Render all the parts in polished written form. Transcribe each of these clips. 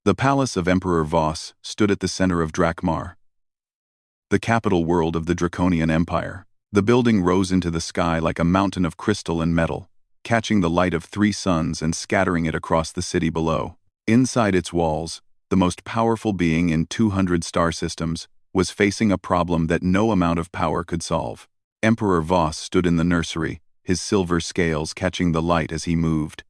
The palace of Emperor Voss stood at the center of Drakmar, the capital world of the Draconian Empire. The building rose into the sky like a mountain of crystal and metal, catching the light of 3 suns and scattering it across the city below. Inside its walls, the most powerful being in 200 star systems was facing a problem that no amount of power could solve. Emperor Voss stood in the nursery, his silver scales catching the light as he moved.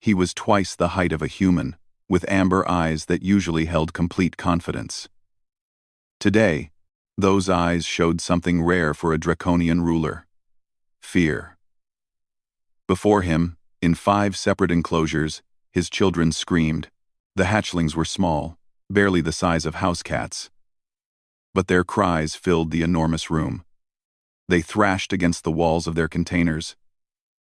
He was twice the height of a human, with amber eyes that usually held complete confidence. Today, those eyes showed something rare for a draconian ruler: fear. Before him, in 5 separate enclosures, his children screamed. The hatchlings were small, barely the size of house cats. But their cries filled the enormous room. They thrashed against the walls of their containers,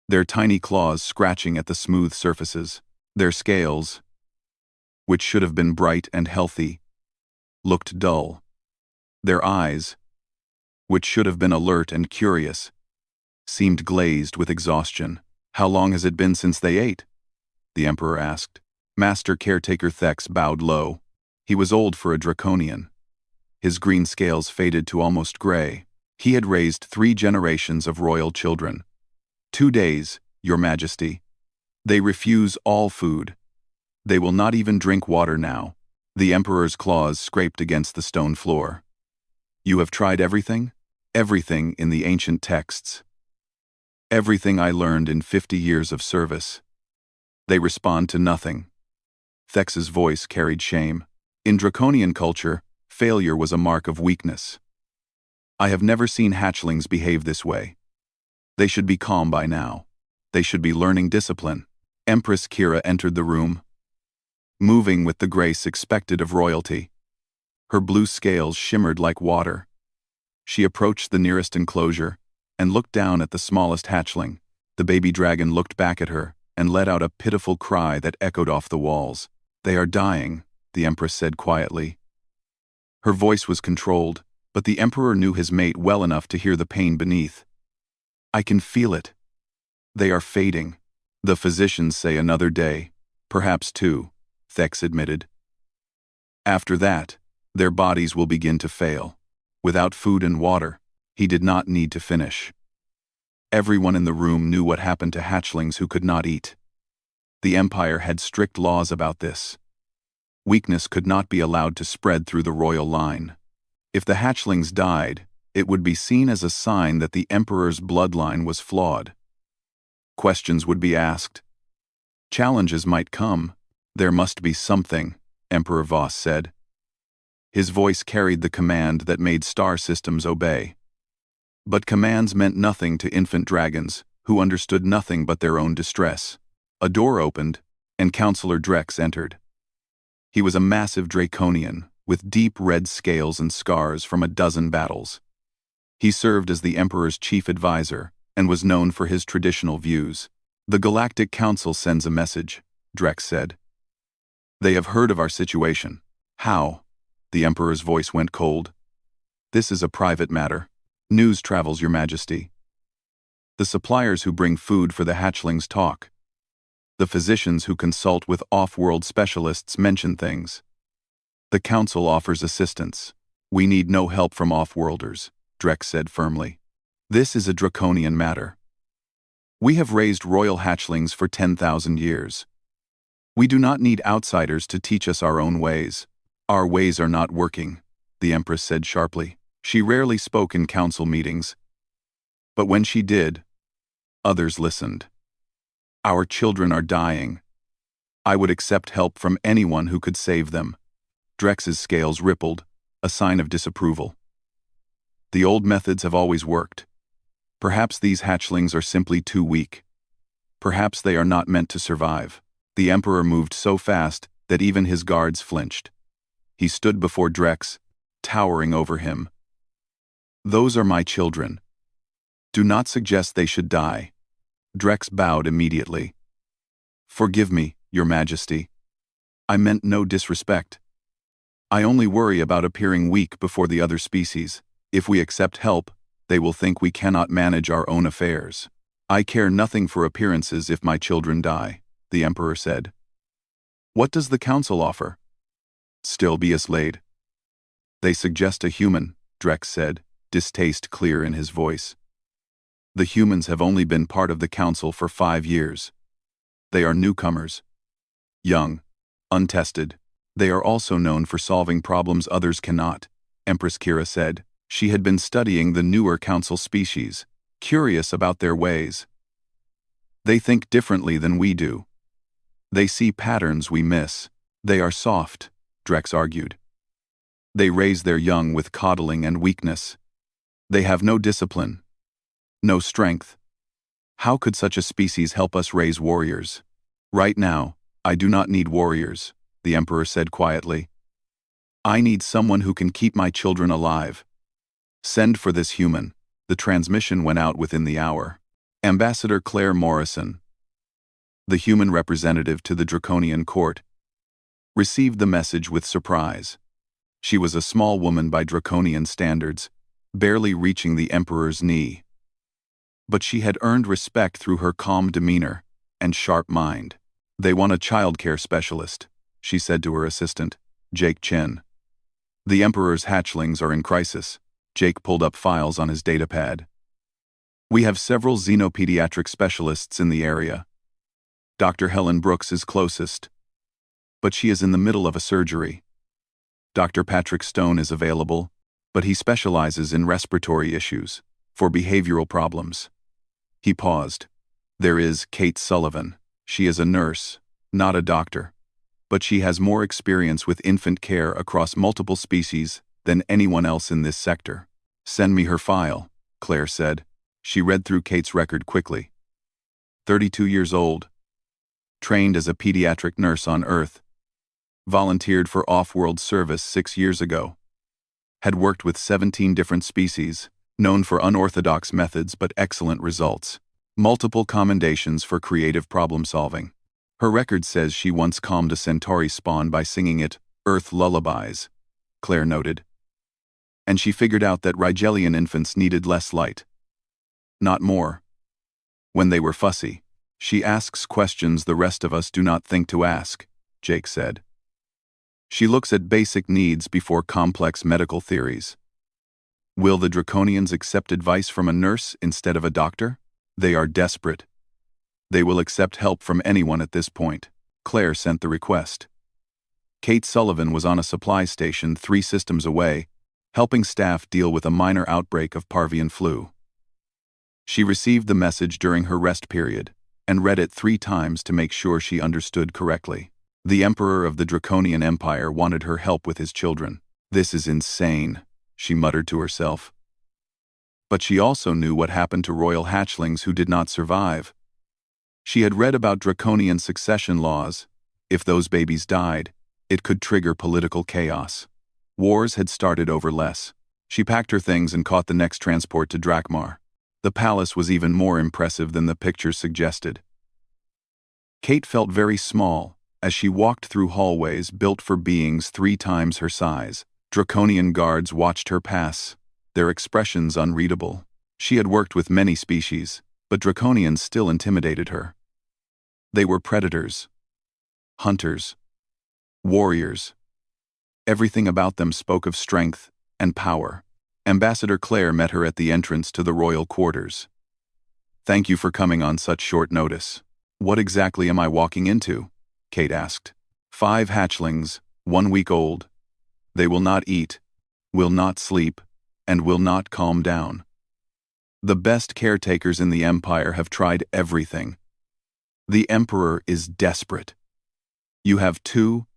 their tiny claws scratching at the smooth surfaces. Their scales, which should have been bright and healthy, looked dull. Their eyes, which should have been alert and curious, seemed glazed with exhaustion. "How long has it been since they ate?" the Emperor asked. Master Caretaker Thex bowed low. He was old for a draconian. His green scales faded to almost gray. He had raised 3 generations of royal children. 2 days, Your Majesty. They refuse all food. They will not even drink water now. The Emperor's claws scraped against the stone floor. "You have tried everything? Everything in the ancient texts. Everything I learned in 50 years of service. They respond to nothing." Thex's voice carried shame. In draconian culture, failure was a mark of weakness. "I have never seen hatchlings behave this way. They should be calm by now. They should be learning discipline." Empress Kira entered the room, moving with the grace expected of royalty. Her blue scales shimmered like water. She approached the nearest enclosure and looked down at the smallest hatchling. The baby dragon looked back at her and let out a pitiful cry that echoed off the walls. "They are dying," the Empress said quietly. Her voice was controlled, but the Emperor knew his mate well enough to hear the pain beneath. "I can feel it. They are fading. The physicians say another day, perhaps 2, Thex admitted. "After that, their bodies will begin to fail." Without food and water, he did not need to finish. Everyone in the room knew what happened to hatchlings who could not eat. The Empire had strict laws about this. Weakness could not be allowed to spread through the royal line. If the hatchlings died, it would be seen as a sign that the Emperor's bloodline was flawed. Questions would be asked. Challenges might come. "There must be something," Emperor Voss said. His voice carried the command that made star systems obey. But commands meant nothing to infant dragons, who understood nothing but their own distress. A door opened, and Counselor Drex entered. He was a massive draconian, with deep red scales and scars from a dozen battles. He served as the Emperor's chief advisor, and was known for his traditional views. "The Galactic Council sends a message," Drex said. "They have heard of our situation." "How?" The Emperor's voice went cold. "This is a private matter. News travels, Your Majesty. The suppliers who bring food for the hatchlings talk. The physicians who consult with off-world specialists mention things. The Council offers assistance. We need no help from off-worlders," Drex said firmly. "This is a draconian matter. We have raised royal hatchlings for 10,000 years. We do not need outsiders to teach us our own ways. Our ways are not working," the Empress said sharply. She rarely spoke in council meetings. But when she did, others listened. "Our children are dying. I would accept help from anyone who could save them." Drex's scales rippled, a sign of disapproval. "The old methods have always worked. Perhaps these hatchlings are simply too weak. Perhaps they are not meant to survive." The Emperor moved so fast that even his guards flinched. He stood before Drex, towering over him. "Those are my children. Do not suggest they should die." Drex bowed immediately. "Forgive me, Your Majesty. I meant no disrespect. I only worry about appearing weak before the other species. If we accept help, they will think we cannot manage our own affairs. I care nothing for appearances if my children die," the Emperor said. What does the council offer? Still be laid. They suggest a human, Drex said, distaste clear in his voice. The humans have only been part of the council for 5 years. They are newcomers. Young. Untested. They are also known for solving problems others cannot, Empress Kira said. She had been studying the newer council species, curious about their ways. They think differently than we do. They see patterns we miss. They are soft, Drex argued. They raise their young with coddling and weakness. They have no discipline. No strength. How could such a species help us raise warriors? Right now, I do not need warriors, the Emperor said quietly. I need someone who can keep my children alive. Send for this human. The transmission went out within the hour. Ambassador Claire Morrison, the human representative to the Draconian court, received the message with surprise. She was a small woman by Draconian standards, barely reaching the Emperor's knee. But she had earned respect through her calm demeanor and sharp mind. They want a childcare specialist, she said to her assistant, Jake Chen. The Emperor's hatchlings are in crisis. Jake pulled up files on his datapad. We have several xenopediatric specialists in the area. Dr. Helen Brooks is closest, but she is in the middle of a surgery. Dr. Patrick Stone is available, but he specializes in respiratory issues, for behavioral problems. He paused. There is Kate Sullivan. She is a nurse, not a doctor, but she has more experience with infant care across multiple species than anyone else in this sector. Send me her file, Claire said. She read through Kate's record quickly. 32 years old. Trained as a pediatric nurse on Earth. Volunteered for off-world service 6 years ago. Had worked with 17 different species, known for unorthodox methods but excellent results. Multiple commendations for creative problem-solving. Her record says she once calmed a Centauri spawn by singing it Earth lullabies, Claire noted. And she figured out that Rigelian infants needed less light. Not more. When they were fussy, she asks questions the rest of us do not think to ask, Jake said. She looks at basic needs before complex medical theories. Will the Draconians accept advice from a nurse instead of a doctor? They are desperate. They will accept help from anyone at this point. Claire sent the request. Kate Sullivan was on a supply station 3 systems away, helping staff deal with a minor outbreak of Parvian flu. She received the message during her rest period, and read it 3 times to make sure she understood correctly. The Emperor of the Draconian Empire wanted her help with his children. This is insane, she muttered to herself. But she also knew what happened to royal hatchlings who did not survive. She had read about draconian succession laws. If those babies died, it could trigger political chaos. Wars had started over less. She packed her things and caught the next transport to Drakmar. The palace was even more impressive than the pictures suggested. Kate felt very small as she walked through hallways built for beings 3 times her size. Draconian guards watched her pass, their expressions unreadable. She had worked with many species, but Draconians still intimidated her. They were predators, hunters, warriors. Everything about them spoke of strength and power. Ambassador Claire met her at the entrance to the royal quarters. Thank you for coming on such short notice. What exactly am I walking into? Kate asked. 5 hatchlings, 1 week old. They will not eat, will not sleep, and will not calm down. The best caretakers in the Empire have tried everything. The Emperor is desperate. You have 2,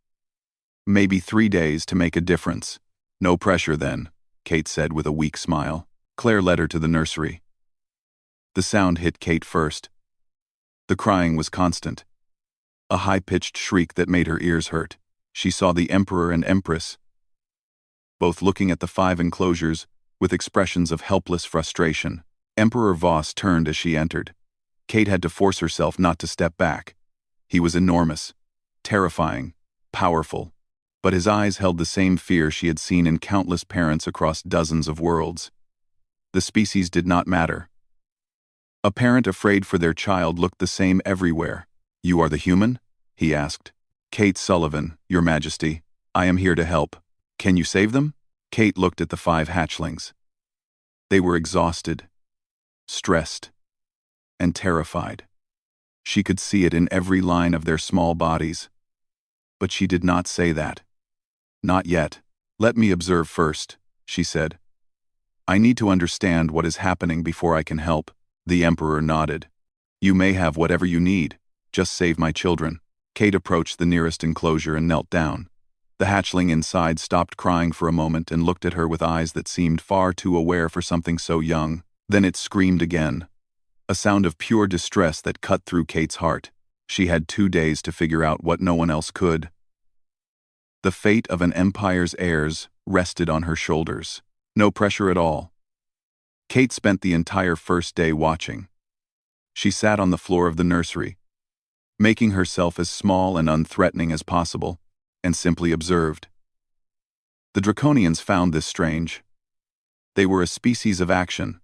maybe 3 days to make a difference. No pressure then, Kate said with a weak smile. Claire led her to the nursery. The sound hit Kate first. The crying was constant. A high-pitched shriek that made her ears hurt. She saw the Emperor and Empress, both looking at the 5 enclosures with expressions of helpless frustration. Emperor Voss turned as she entered. Kate had to force herself not to step back. He was enormous, terrifying, powerful, but his eyes held the same fear she had seen in countless parents across dozens of worlds. The species did not matter. A parent afraid for their child looked the same everywhere. You are the human? He asked. Kate Sullivan, Your Majesty. I am here to help. Can you save them? Kate looked at the 5 hatchlings. They were exhausted, stressed, and terrified. She could see it in every line of their small bodies. But she did not say that. Not yet. Let me observe first, she said. I need to understand what is happening before I can help. The Emperor nodded. You may have whatever you need. Just save my children. Kate approached the nearest enclosure and knelt down. The hatchling inside stopped crying for a moment and looked at her with eyes that seemed far too aware for something so young. Then it screamed again. A sound of pure distress that cut through Kate's heart. She had 2 days to figure out what no one else could. The fate of an empire's heirs rested on her shoulders. No pressure at all. Kate spent the entire first day watching. She sat on the floor of the nursery, making herself as small and unthreatening as possible, and simply observed. The Draconians found this strange. They were a species of action.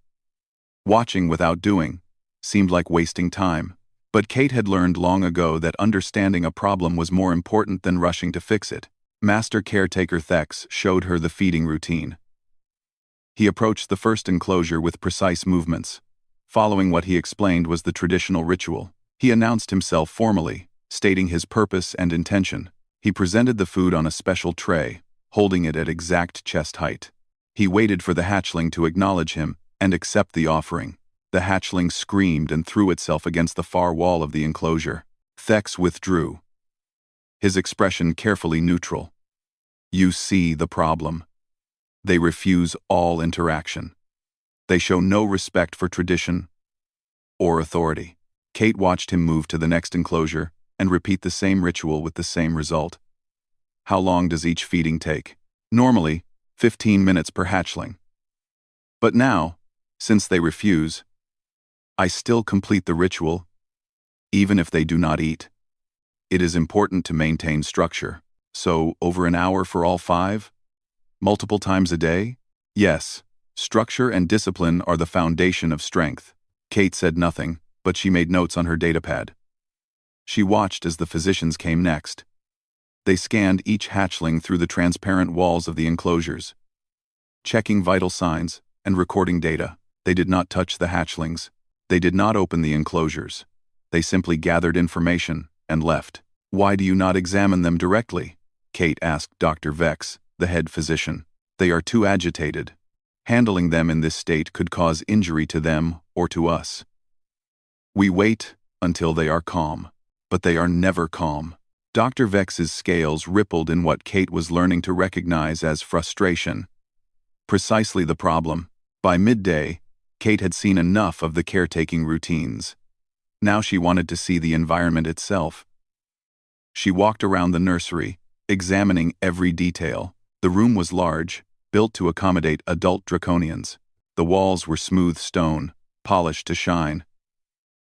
Watching without doing seemed like wasting time, but Kate had learned long ago that understanding a problem was more important than rushing to fix it. Master Caretaker Thex showed her the feeding routine. He approached the first enclosure with precise movements. Following what he explained was the traditional ritual. He announced himself formally, stating his purpose and intention. He presented the food on a special tray, holding it at exact chest height. He waited for the hatchling to acknowledge him and accept the offering. The hatchling screamed and threw itself against the far wall of the enclosure. Thex withdrew, his expression carefully neutral. You see the problem. They refuse all interaction. They show no respect for tradition or authority. Kate watched him move to the next enclosure and repeat the same ritual with the same result. How long does each feeding take? Normally, 15 minutes per hatchling. But now, since they refuse, I still complete the ritual, even if they do not eat. It is important to maintain structure. So, over an hour for all 5? Multiple times a day? Yes. Structure and discipline are the foundation of strength. Kate said nothing, but she made notes on her datapad. She watched as the physicians came next. They scanned each hatchling through the transparent walls of the enclosures, checking vital signs and recording data. They did not touch the hatchlings. They did not open the enclosures. They simply gathered information and left. Why do you not examine them directly? Kate asked Dr. Vex, the head physician. They are too agitated. Handling them in this state could cause injury to them or to us. We wait until they are calm, but they are never calm. Dr. Vex's scales rippled in what Kate was learning to recognize as frustration. Precisely the problem. By midday, Kate had seen enough of the caretaking routines. Now she wanted to see the environment itself. She walked around the nursery, examining every detail. The room was large, built to accommodate adult Draconians. The walls were smooth stone, polished to shine.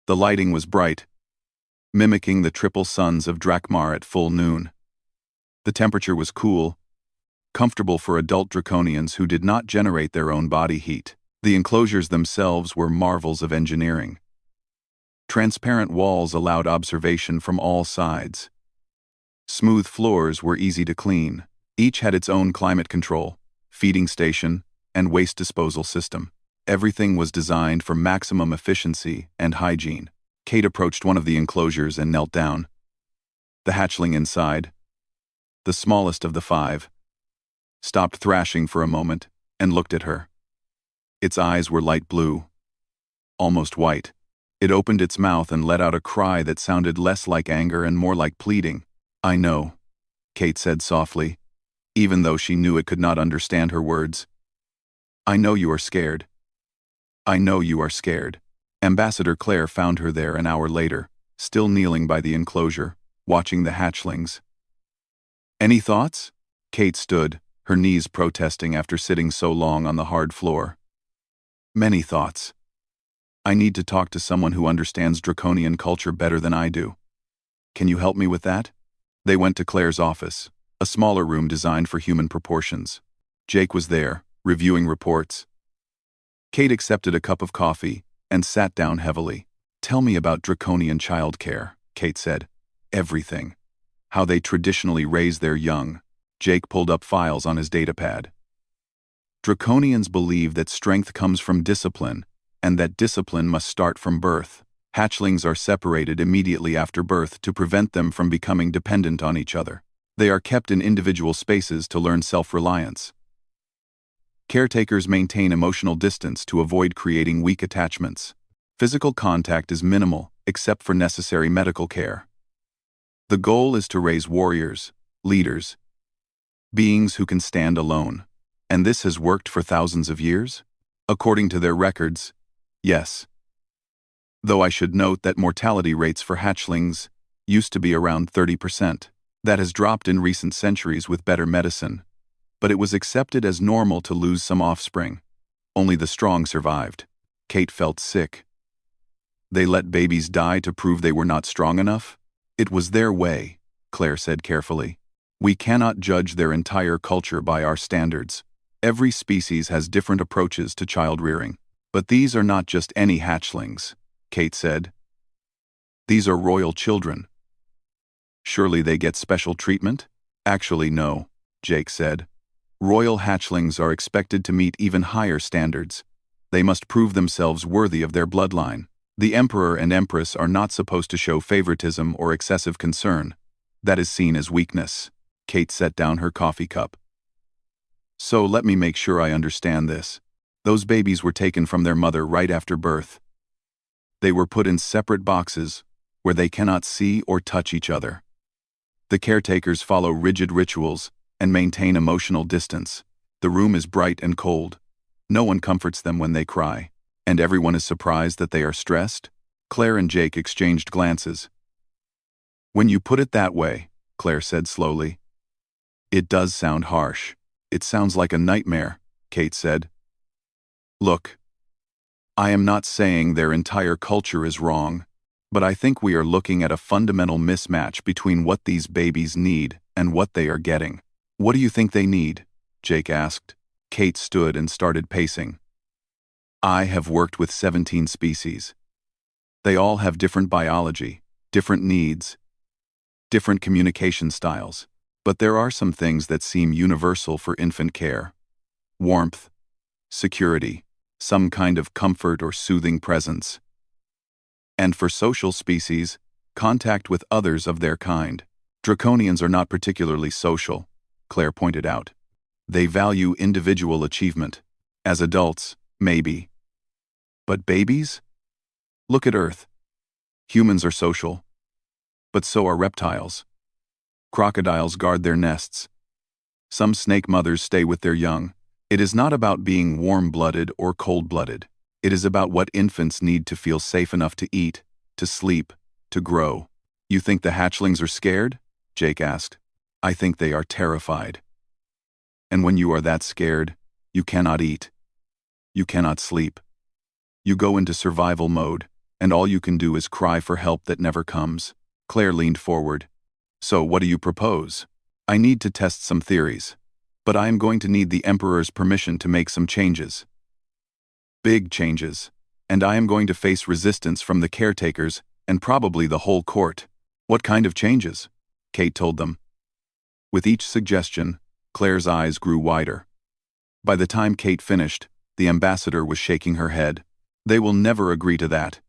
The lighting was bright, mimicking the triple suns of Drakmar at full noon. The temperature was cool, comfortable for adult Draconians who did not generate their own body heat. The enclosures themselves were marvels of engineering. Transparent walls allowed observation from all sides. Smooth floors were easy to clean. Each had its own climate control, feeding station, and waste disposal system. Everything was designed for maximum efficiency and hygiene. Kate approached one of the enclosures and knelt down. The hatchling inside, the smallest of the 5, stopped thrashing for a moment and looked at her. Its eyes were light blue, almost white. It opened its mouth and let out a cry that sounded less like anger and more like pleading. I know, Kate said softly, even though she knew it could not understand her words. I know you are scared. I know you are scared. Ambassador Claire found her there an hour later, still kneeling by the enclosure, watching the hatchlings. Any thoughts? Kate stood, her knees protesting after sitting so long on the hard floor. Many thoughts. I need to talk to someone who understands Draconian culture better than I do. Can you help me with that? They went to Claire's office, a smaller room designed for human proportions. Jake was there, reviewing reports. Kate accepted a cup of coffee and sat down heavily. Tell me about Draconian childcare, Kate said. Everything. how they traditionally raise their young. Jake pulled up files on his datapad. Draconians believe that strength comes from discipline, and that discipline must start from birth. Hatchlings are separated immediately after birth to prevent them from becoming dependent on each other. They are kept in individual spaces to learn self-reliance. Caretakers maintain emotional distance to avoid creating weak attachments. Physical contact is minimal, except for necessary medical care. The goal is to raise warriors, leaders, beings who can stand alone. And this has worked for thousands of years? According to their records, yes. Though I should note that mortality rates for hatchlings used to be around 30%. That has dropped in recent centuries with better medicine. But it was accepted as normal to lose some offspring. Only the strong survived. Kate felt sick. They let babies die to prove they were not strong enough? It was their way, Claire said carefully. We cannot judge their entire culture by our standards. Every species has different approaches to child rearing. But these are not just any hatchlings, Kate said. These are royal children. Surely they get special treatment? Actually, no, Jake said. Royal hatchlings are expected to meet even higher standards. They must prove themselves worthy of their bloodline. The emperor and empress are not supposed to show favoritism or excessive concern. That is seen as weakness. Kate set down her coffee cup. So let me make sure I understand this. Those babies were taken from their mother right after birth. They were put in separate boxes where they cannot see or touch each other. The caretakers follow rigid rituals and maintain emotional distance. The room is bright and cold. No one comforts them when they cry. And everyone is surprised that they are stressed? Claire and Jake exchanged glances. When you put it that way, Claire said slowly, it does sound harsh. It sounds like a nightmare, Kate said. Look, I am not saying their entire culture is wrong, but I think we are looking at a fundamental mismatch between what these babies need and what they are getting. What do you think they need? Jake asked. Kate stood and started pacing. I have worked with 17 species. They all have different biology, different needs, different communication styles. But there are some things that seem universal for infant care. Warmth, security, some kind of comfort or soothing presence. And for social species, contact with others of their kind. Draconians are not particularly social, Claire pointed out. They value individual achievement. As adults, maybe. But babies? Look at Earth. Humans are social. But so are reptiles. Crocodiles guard their nests. Some snake mothers stay with their young. It is not about being warm-blooded or cold-blooded. It is about what infants need to feel safe enough to eat, to sleep, to grow. You think the hatchlings are scared? Jake asked. I think they are terrified. And when you are that scared, you cannot eat. You cannot sleep. You go into survival mode, and all you can do is cry for help that never comes. Claire leaned forward. So what do you propose? I need to test some theories, but I am going to need the Emperor's permission to make some changes. Big changes, and I am going to face resistance from the caretakers and probably the whole court. What kind of changes? Kate told them. With each suggestion, Claire's eyes grew wider. By the time Kate finished, the ambassador was shaking her head. They will never agree to that.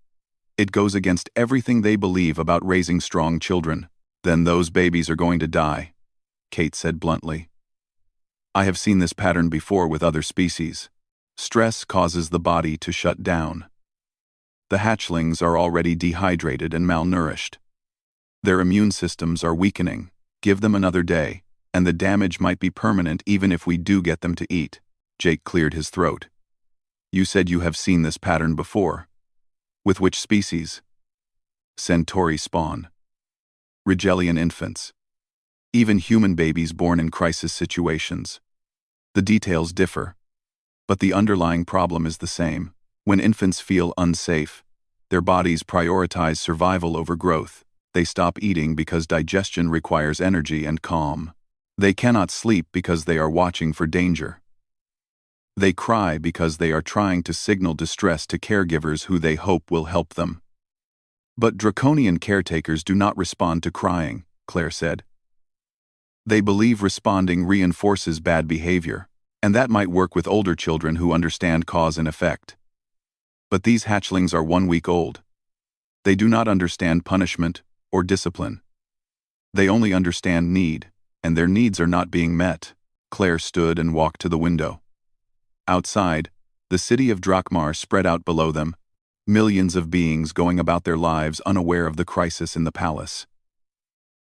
It goes against everything they believe about raising strong children. Then those babies are going to die, Kate said bluntly. I have seen this pattern before with other species. Stress causes the body to shut down. The hatchlings are already dehydrated and malnourished. Their immune systems are weakening. Give them another day, and the damage might be permanent even if we do get them to eat. Jake cleared his throat. You said you have seen this pattern before. With which species? Centauri spawn. Rigellian infants. Even human babies born in crisis situations. The details differ, but the underlying problem is the same. When infants feel unsafe, their bodies prioritize survival over growth. They stop eating because digestion requires energy and calm. They cannot sleep because they are watching for danger. They cry because they are trying to signal distress to caregivers who they hope will help them. But draconian caretakers do not respond to crying, Claire said. They believe responding reinforces bad behavior, and that might work with older children who understand cause and effect. But these hatchlings are 1 week old. They do not understand punishment or discipline. They only understand need, and their needs are not being met. Claire stood and walked to the window. Outside, the city of Drakmar spread out below them, millions of beings going about their lives unaware of the crisis in the palace.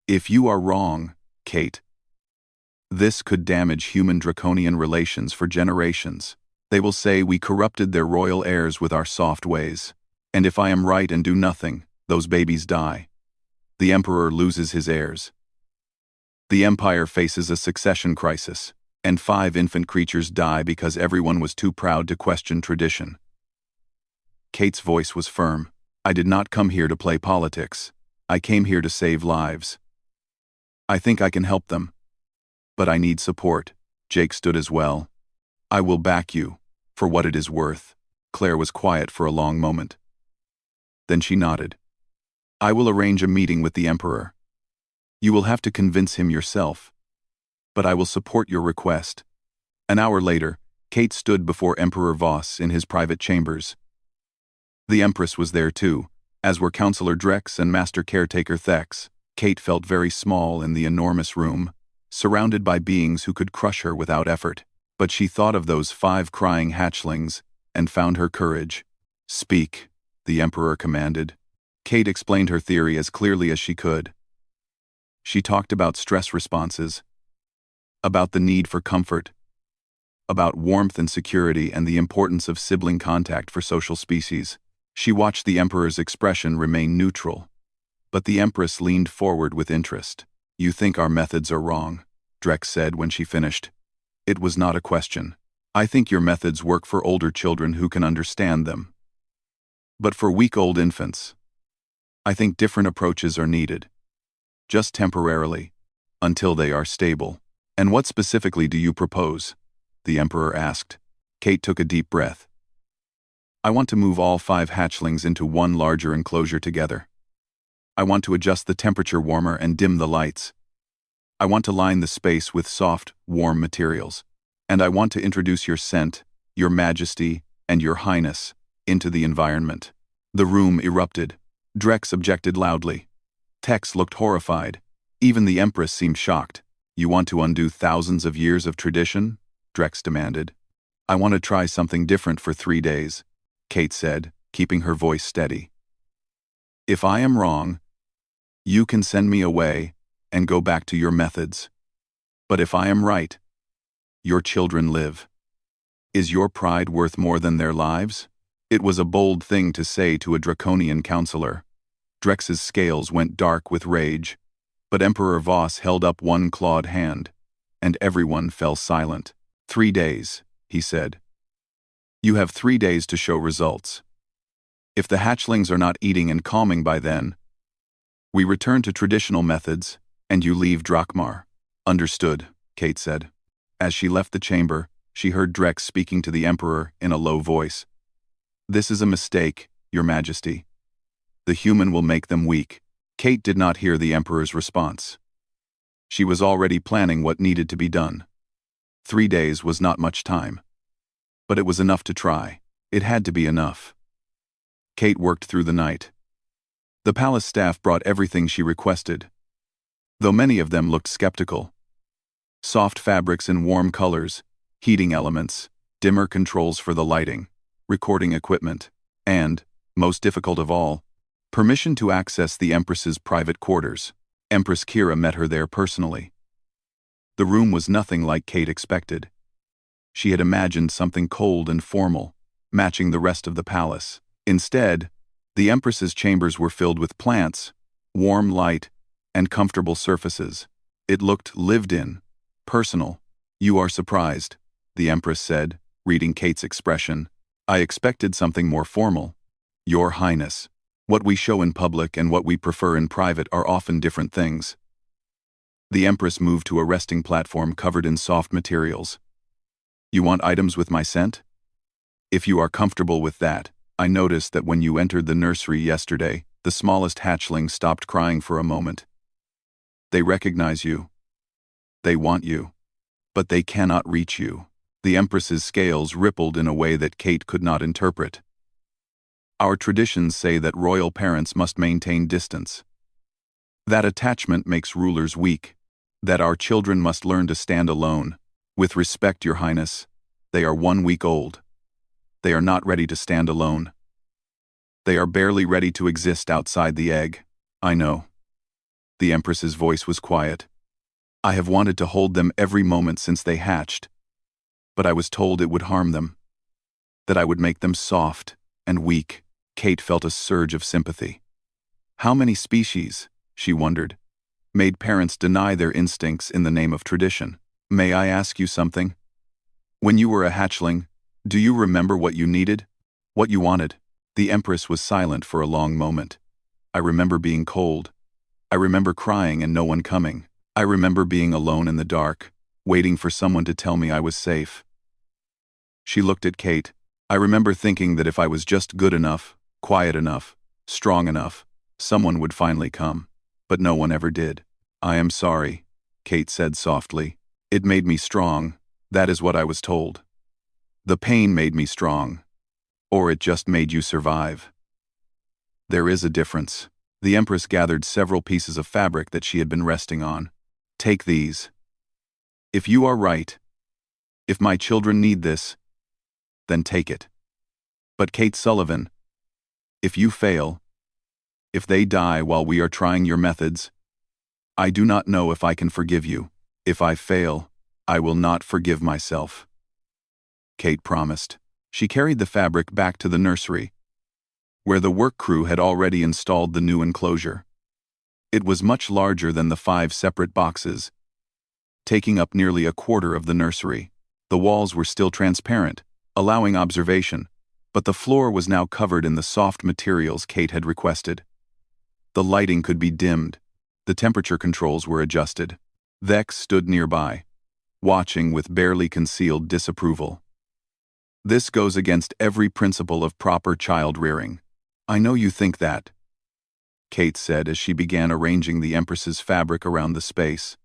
If you are wrong, Kate, this could damage human draconian relations for generations. They will say we corrupted their royal heirs with our soft ways. And if I am right and do nothing, those babies die. The emperor loses his heirs. The empire faces a succession crisis, and 5 infant creatures die because everyone was too proud to question tradition. Kate's voice was firm. I did not come here to play politics. I came here to save lives. I think I can help them. But I need support. Jake stood as well. I will back you, for what it is worth. Claire was quiet for a long moment. Then she nodded. I will arrange a meeting with the emperor. You will have to convince him yourself. But I will support your request. An hour later, Kate stood before Emperor Voss in his private chambers. The Empress was there too, as were Counselor Drex and Master Caretaker Thex. Kate felt very small in the enormous room, surrounded by beings who could crush her without effort. But she thought of those 5 crying hatchlings and found her courage. Speak, the Emperor commanded. Kate explained her theory as clearly as she could. She talked about stress responses, about the need for comfort, about warmth and security and the importance of sibling contact for social species. She watched the Emperor's expression remain neutral. But the Empress leaned forward with interest. You think our methods are wrong, Drex said when she finished. It was not a question. I think your methods work for older children who can understand them. But for week-old infants, I think different approaches are needed. Just temporarily, until they are stable. And what specifically do you propose? The Emperor asked. Kate took a deep breath. I want to move all 5 hatchlings into one larger enclosure together. I want to adjust the temperature warmer and dim the lights. I want to line the space with soft, warm materials. And I want to introduce your scent, your majesty, and your highness into the environment. The room erupted. Drex objected loudly. Tex looked horrified. Even the Empress seemed shocked. You want to undo thousands of years of tradition? Drex demanded. I want to try something different for 3 days, Kate said, keeping her voice steady. If I am wrong, you can send me away and go back to your methods. But if I am right, your children live. Is your pride worth more than their lives? It was a bold thing to say to a draconian counselor. Drex's scales went dark with rage, but Emperor Voss held up one clawed hand, and everyone fell silent. 3 days, he said. You have 3 days to show results. If the hatchlings are not eating and calming by then, we return to traditional methods, and you leave Drakmar. Understood, Kate said. As she left the chamber, she heard Drex speaking to the Emperor in a low voice. This is a mistake, Your Majesty. The human will make them weak. Kate did not hear the Emperor's response. She was already planning what needed to be done. 3 days was not much time. But it was enough to try. It had to be enough. Kate worked through the night. The palace staff brought everything she requested, though many of them looked skeptical. Soft fabrics in warm colors, heating elements, dimmer controls for the lighting, recording equipment, and, most difficult of all, permission to access the Empress's private quarters. Empress Kira met her there personally. The room was nothing like Kate expected. She had imagined something cold and formal, matching the rest of the palace. Instead, the Empress's chambers were filled with plants, warm light, and comfortable surfaces. It looked lived in, personal. You are surprised, the Empress said, reading Kate's expression. I expected something more formal. Your Highness, what we show in public and what we prefer in private are often different things. The Empress moved to a resting platform covered in soft materials. You want items with my scent? If you are comfortable with that, I noticed that when you entered the nursery yesterday, the smallest hatchling stopped crying for a moment. They recognize you. They want you. But they cannot reach you. The Empress's scales rippled in a way that Kate could not interpret. Our traditions say that royal parents must maintain distance. That attachment makes rulers weak. That our children must learn to stand alone. With respect, Your Highness, they are 1 week old. They are not ready to stand alone. They are barely ready to exist outside the egg. I know. The Empress's voice was quiet. I have wanted to hold them every moment since they hatched. But I was told it would harm them. That I would make them soft and weak. Kate felt a surge of sympathy. How many species, she wondered, made parents deny their instincts in the name of tradition? May I ask you something? When you were a hatchling, do you remember what you needed? What you wanted? The Empress was silent for a long moment. I remember being cold. I remember crying and no one coming. I remember being alone in the dark, waiting for someone to tell me I was safe. She looked at Kate. I remember thinking that if I was just good enough, quiet enough, strong enough, someone would finally come. But no one ever did. I am sorry, Kate said softly. It made me strong. That is what I was told. The pain made me strong. Or it just made you survive. There is a difference. The Empress gathered several pieces of fabric that she had been resting on. Take these. If you are right, if my children need this, then take it. But Kate Sullivan, if you fail, if they die while we are trying your methods, I do not know if I can forgive you. If I fail, I will not forgive myself. Kate promised. She carried the fabric back to the nursery, where the work crew had already installed the new enclosure. It was much larger than the 5 separate boxes, taking up nearly a quarter of the nursery. The walls were still transparent, allowing observation, but the floor was now covered in the soft materials Kate had requested. The lighting could be dimmed. The temperature controls were adjusted. Vex stood nearby, watching with barely concealed disapproval. This goes against every principle of proper child rearing. I know you think that, Kate said as she began arranging the Empress's fabric around the space.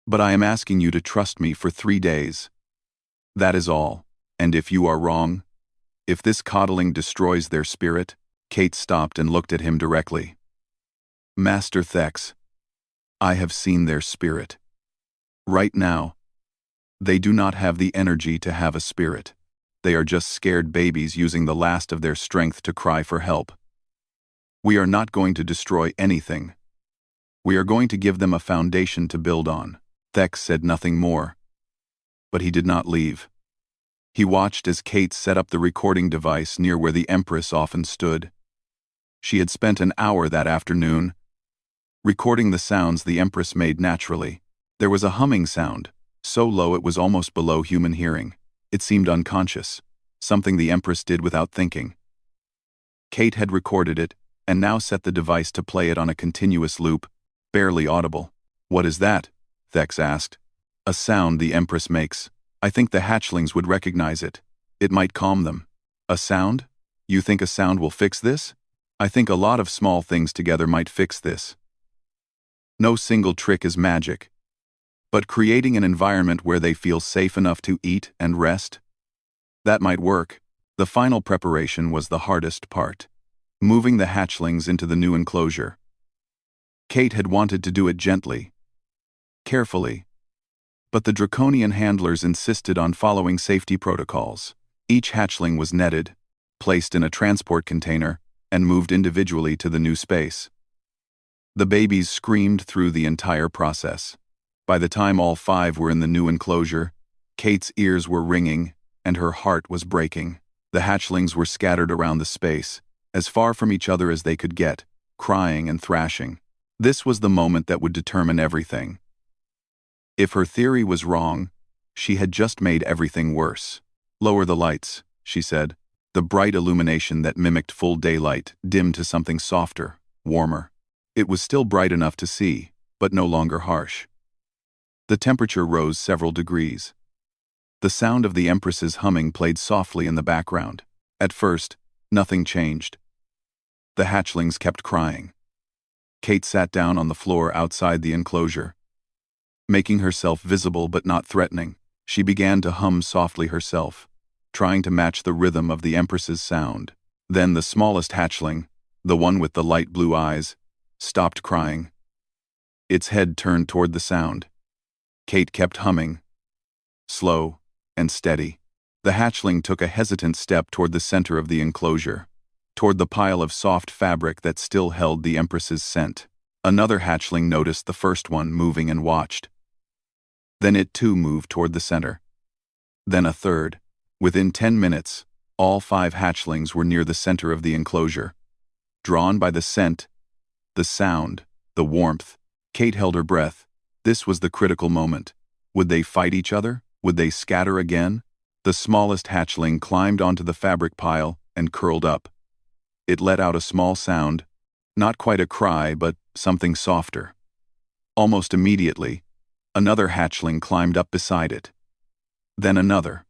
But I am asking you to trust me for 3 days. That is all. And if you are wrong, if this coddling destroys their spirit, Kate stopped and looked at him directly. Master Thex, I have seen their spirit. Right now, they do not have the energy to have a spirit. They are just scared babies using the last of their strength to cry for help. We are not going to destroy anything. We are going to give them a foundation to build on. Thex said nothing more. But he did not leave. He watched as Kate set up the recording device near where the Empress often stood. She had spent an hour that afternoon recording the sounds the Empress made naturally. There was a humming sound, so low it was almost below human hearing. It seemed unconscious, something the Empress did without thinking. Kate had recorded it, and now set the device to play it on a continuous loop, barely audible. What is that? Thex asked. A sound the Empress makes. I think the hatchlings would recognize it. It might calm them. A sound? You think a sound will fix this? I think a lot of small things together might fix this. No single trick is magic. But creating an environment where they feel safe enough to eat and rest? That might work. The final preparation was the hardest part. Moving the hatchlings into the new enclosure. Kate had wanted to do it gently, carefully. But the draconian handlers insisted on following safety protocols. Each hatchling was netted, placed in a transport container, and moved individually to the new space. The babies screamed through the entire process. By the time all 5 were in the new enclosure, Kate's ears were ringing, and her heart was breaking. The hatchlings were scattered around the space, as far from each other as they could get, crying and thrashing. This was the moment that would determine everything. If her theory was wrong, she had just made everything worse. Lower the lights, she said. The bright illumination that mimicked full daylight dimmed to something softer, warmer. It was still bright enough to see, but no longer harsh. The temperature rose several degrees. The sound of the Empress's humming played softly in the background. At first, nothing changed. The hatchlings kept crying. Kate sat down on the floor outside the enclosure. Making herself visible but not threatening, she began to hum softly herself, trying to match the rhythm of the Empress's sound. Then the smallest hatchling, the one with the light blue eyes, stopped crying. Its head turned toward the sound. Kate kept humming, slow and steady. The hatchling took a hesitant step toward the center of the enclosure, toward the pile of soft fabric that still held the Empress's scent. Another hatchling noticed the first one moving and watched. Then it too moved toward the center. Then a third. Within 10 minutes, all 5 hatchlings were near the center of the enclosure. Drawn by the scent, the sound, the warmth, Kate held her breath. This was the critical moment. Would they fight each other? Would they scatter again? The smallest hatchling climbed onto the fabric pile and curled up. It let out a small sound, not quite a cry, but something softer. Almost immediately, another hatchling climbed up beside it. Then another.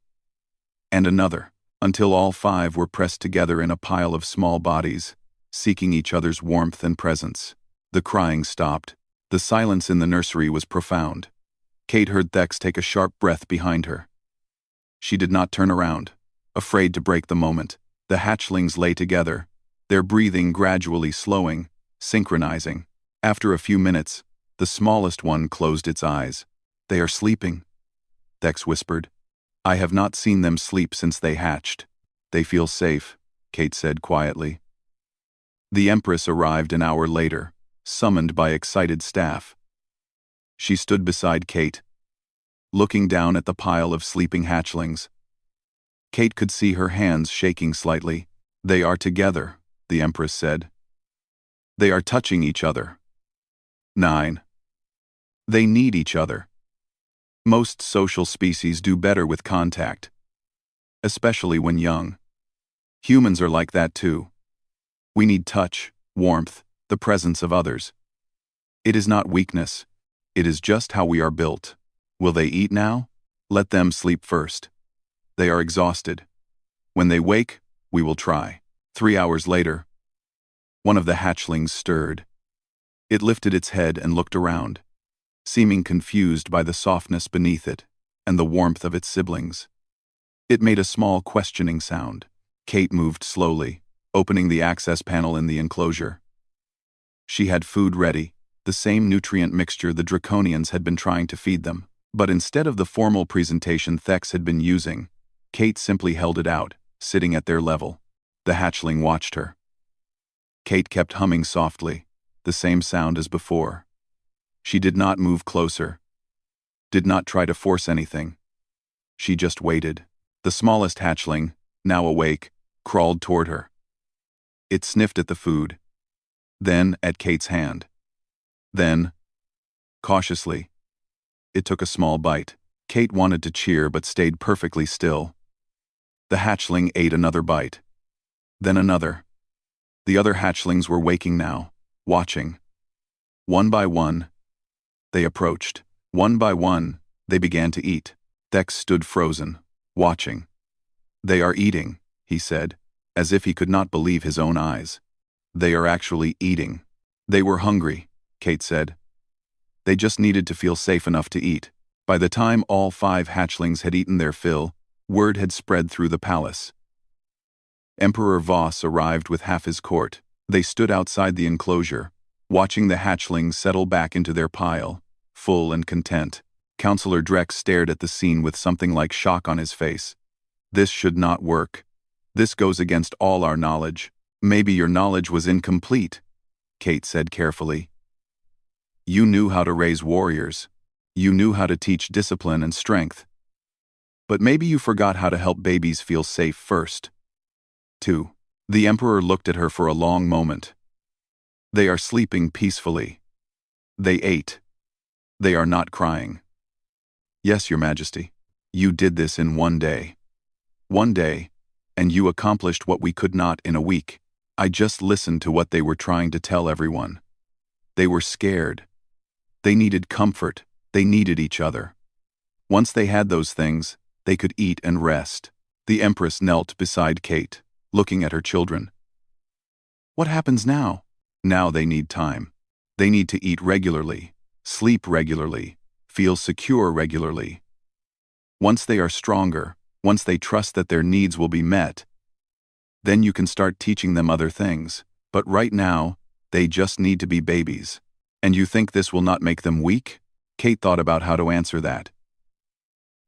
And another, until all 5 were pressed together in a pile of small bodies, seeking each other's warmth and presence. The crying stopped. The silence in the nursery was profound. Kate heard Thex take a sharp breath behind her. She did not turn around, afraid to break the moment. The hatchlings lay together, their breathing gradually slowing, synchronizing. After a few minutes, the smallest one closed its eyes. "They are sleeping," Thex whispered. "I have not seen them sleep since they hatched." "They feel safe," Kate said quietly. The Empress arrived an hour later, summoned by excited staff. She stood beside Kate, looking down at the pile of sleeping hatchlings. Kate could see her hands shaking slightly. "They are together," the Empress said. "They are touching each other." 9. They need each other. Most social species do better with contact, especially when young. Humans are like that too. We need touch, warmth, the presence of others. It is not weakness. It is just how we are built. Will they eat now? Let them sleep first. They are exhausted. When they wake, we will try. 3 hours later, one of the hatchlings stirred. It lifted its head and looked around, seeming confused by the softness beneath it and the warmth of its siblings. It made a small questioning sound. Kate moved slowly, opening the access panel in the enclosure. She had food ready, the same nutrient mixture the Draconians had been trying to feed them. But instead of the formal presentation Thex had been using, Kate simply held it out, sitting at their level. The hatchling watched her. Kate kept humming softly, the same sound as before. She did not move closer, did not try to force anything. She just waited. The smallest hatchling, now awake, crawled toward her. It sniffed at the food, then at Kate's hand. Then, cautiously, it took a small bite. Kate wanted to cheer but stayed perfectly still. The hatchling ate another bite. Then another. The other hatchlings were waking now, watching. One by one, they approached. One by one, they began to eat. Thex stood frozen, watching. "They are eating," he said, as if he could not believe his own eyes. "They are actually eating." "They were hungry," Kate said. "They just needed to feel safe enough to eat." By the time all 5 hatchlings had eaten their fill, word had spread through the palace. Emperor Voss arrived with half his court. They stood outside the enclosure, watching the hatchlings settle back into their pile, full and content. Counselor Drex stared at the scene with something like shock on his face. "This should not work. This goes against all our knowledge." "Maybe your knowledge was incomplete," Kate said carefully. "You knew how to raise warriors. You knew how to teach discipline and strength. But maybe you forgot how to help babies feel safe first." 2. The Emperor looked at her for a long moment. "They are sleeping peacefully. They ate. They are not crying." "Yes, Your Majesty. You did this in 1 day. 1 day, and you accomplished what we could not in a week. I just listened to what they were trying to tell everyone. They were scared. They needed comfort. They needed each other. Once they had those things, they could eat and rest." The Empress knelt beside Kate, looking at her children. "What happens now?" "Now they need time. They need to eat regularly, sleep regularly, feel secure regularly. Once they are stronger, once they trust that their needs will be met, then you can start teaching them other things. But right now, they just need to be babies. And you think this will not make them weak? Kate thought about how to answer that.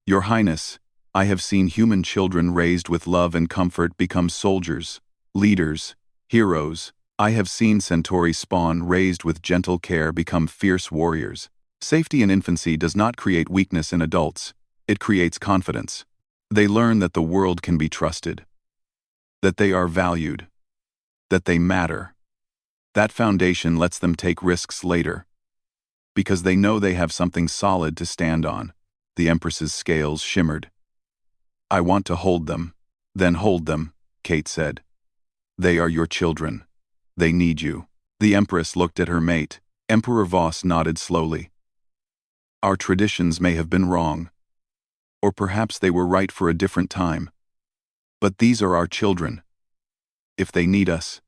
Your Highness, I have seen human children raised with love and comfort become soldiers, leaders, heroes. I have seen Centauri spawn raised with gentle care become fierce warriors. Safety in infancy does not create weakness in adults. It creates confidence. They learn that the world can be trusted, that they are valued, that they matter. That foundation lets them take risks later, because they know they have something solid to stand on. The Empress's scales shimmered. I want to hold them. Then hold them, Kate said. They are your children. They need you. The Empress looked at her mate. Emperor Voss nodded slowly. Our traditions may have been wrong, or perhaps they were right for a different time. But these are our children. If they need us,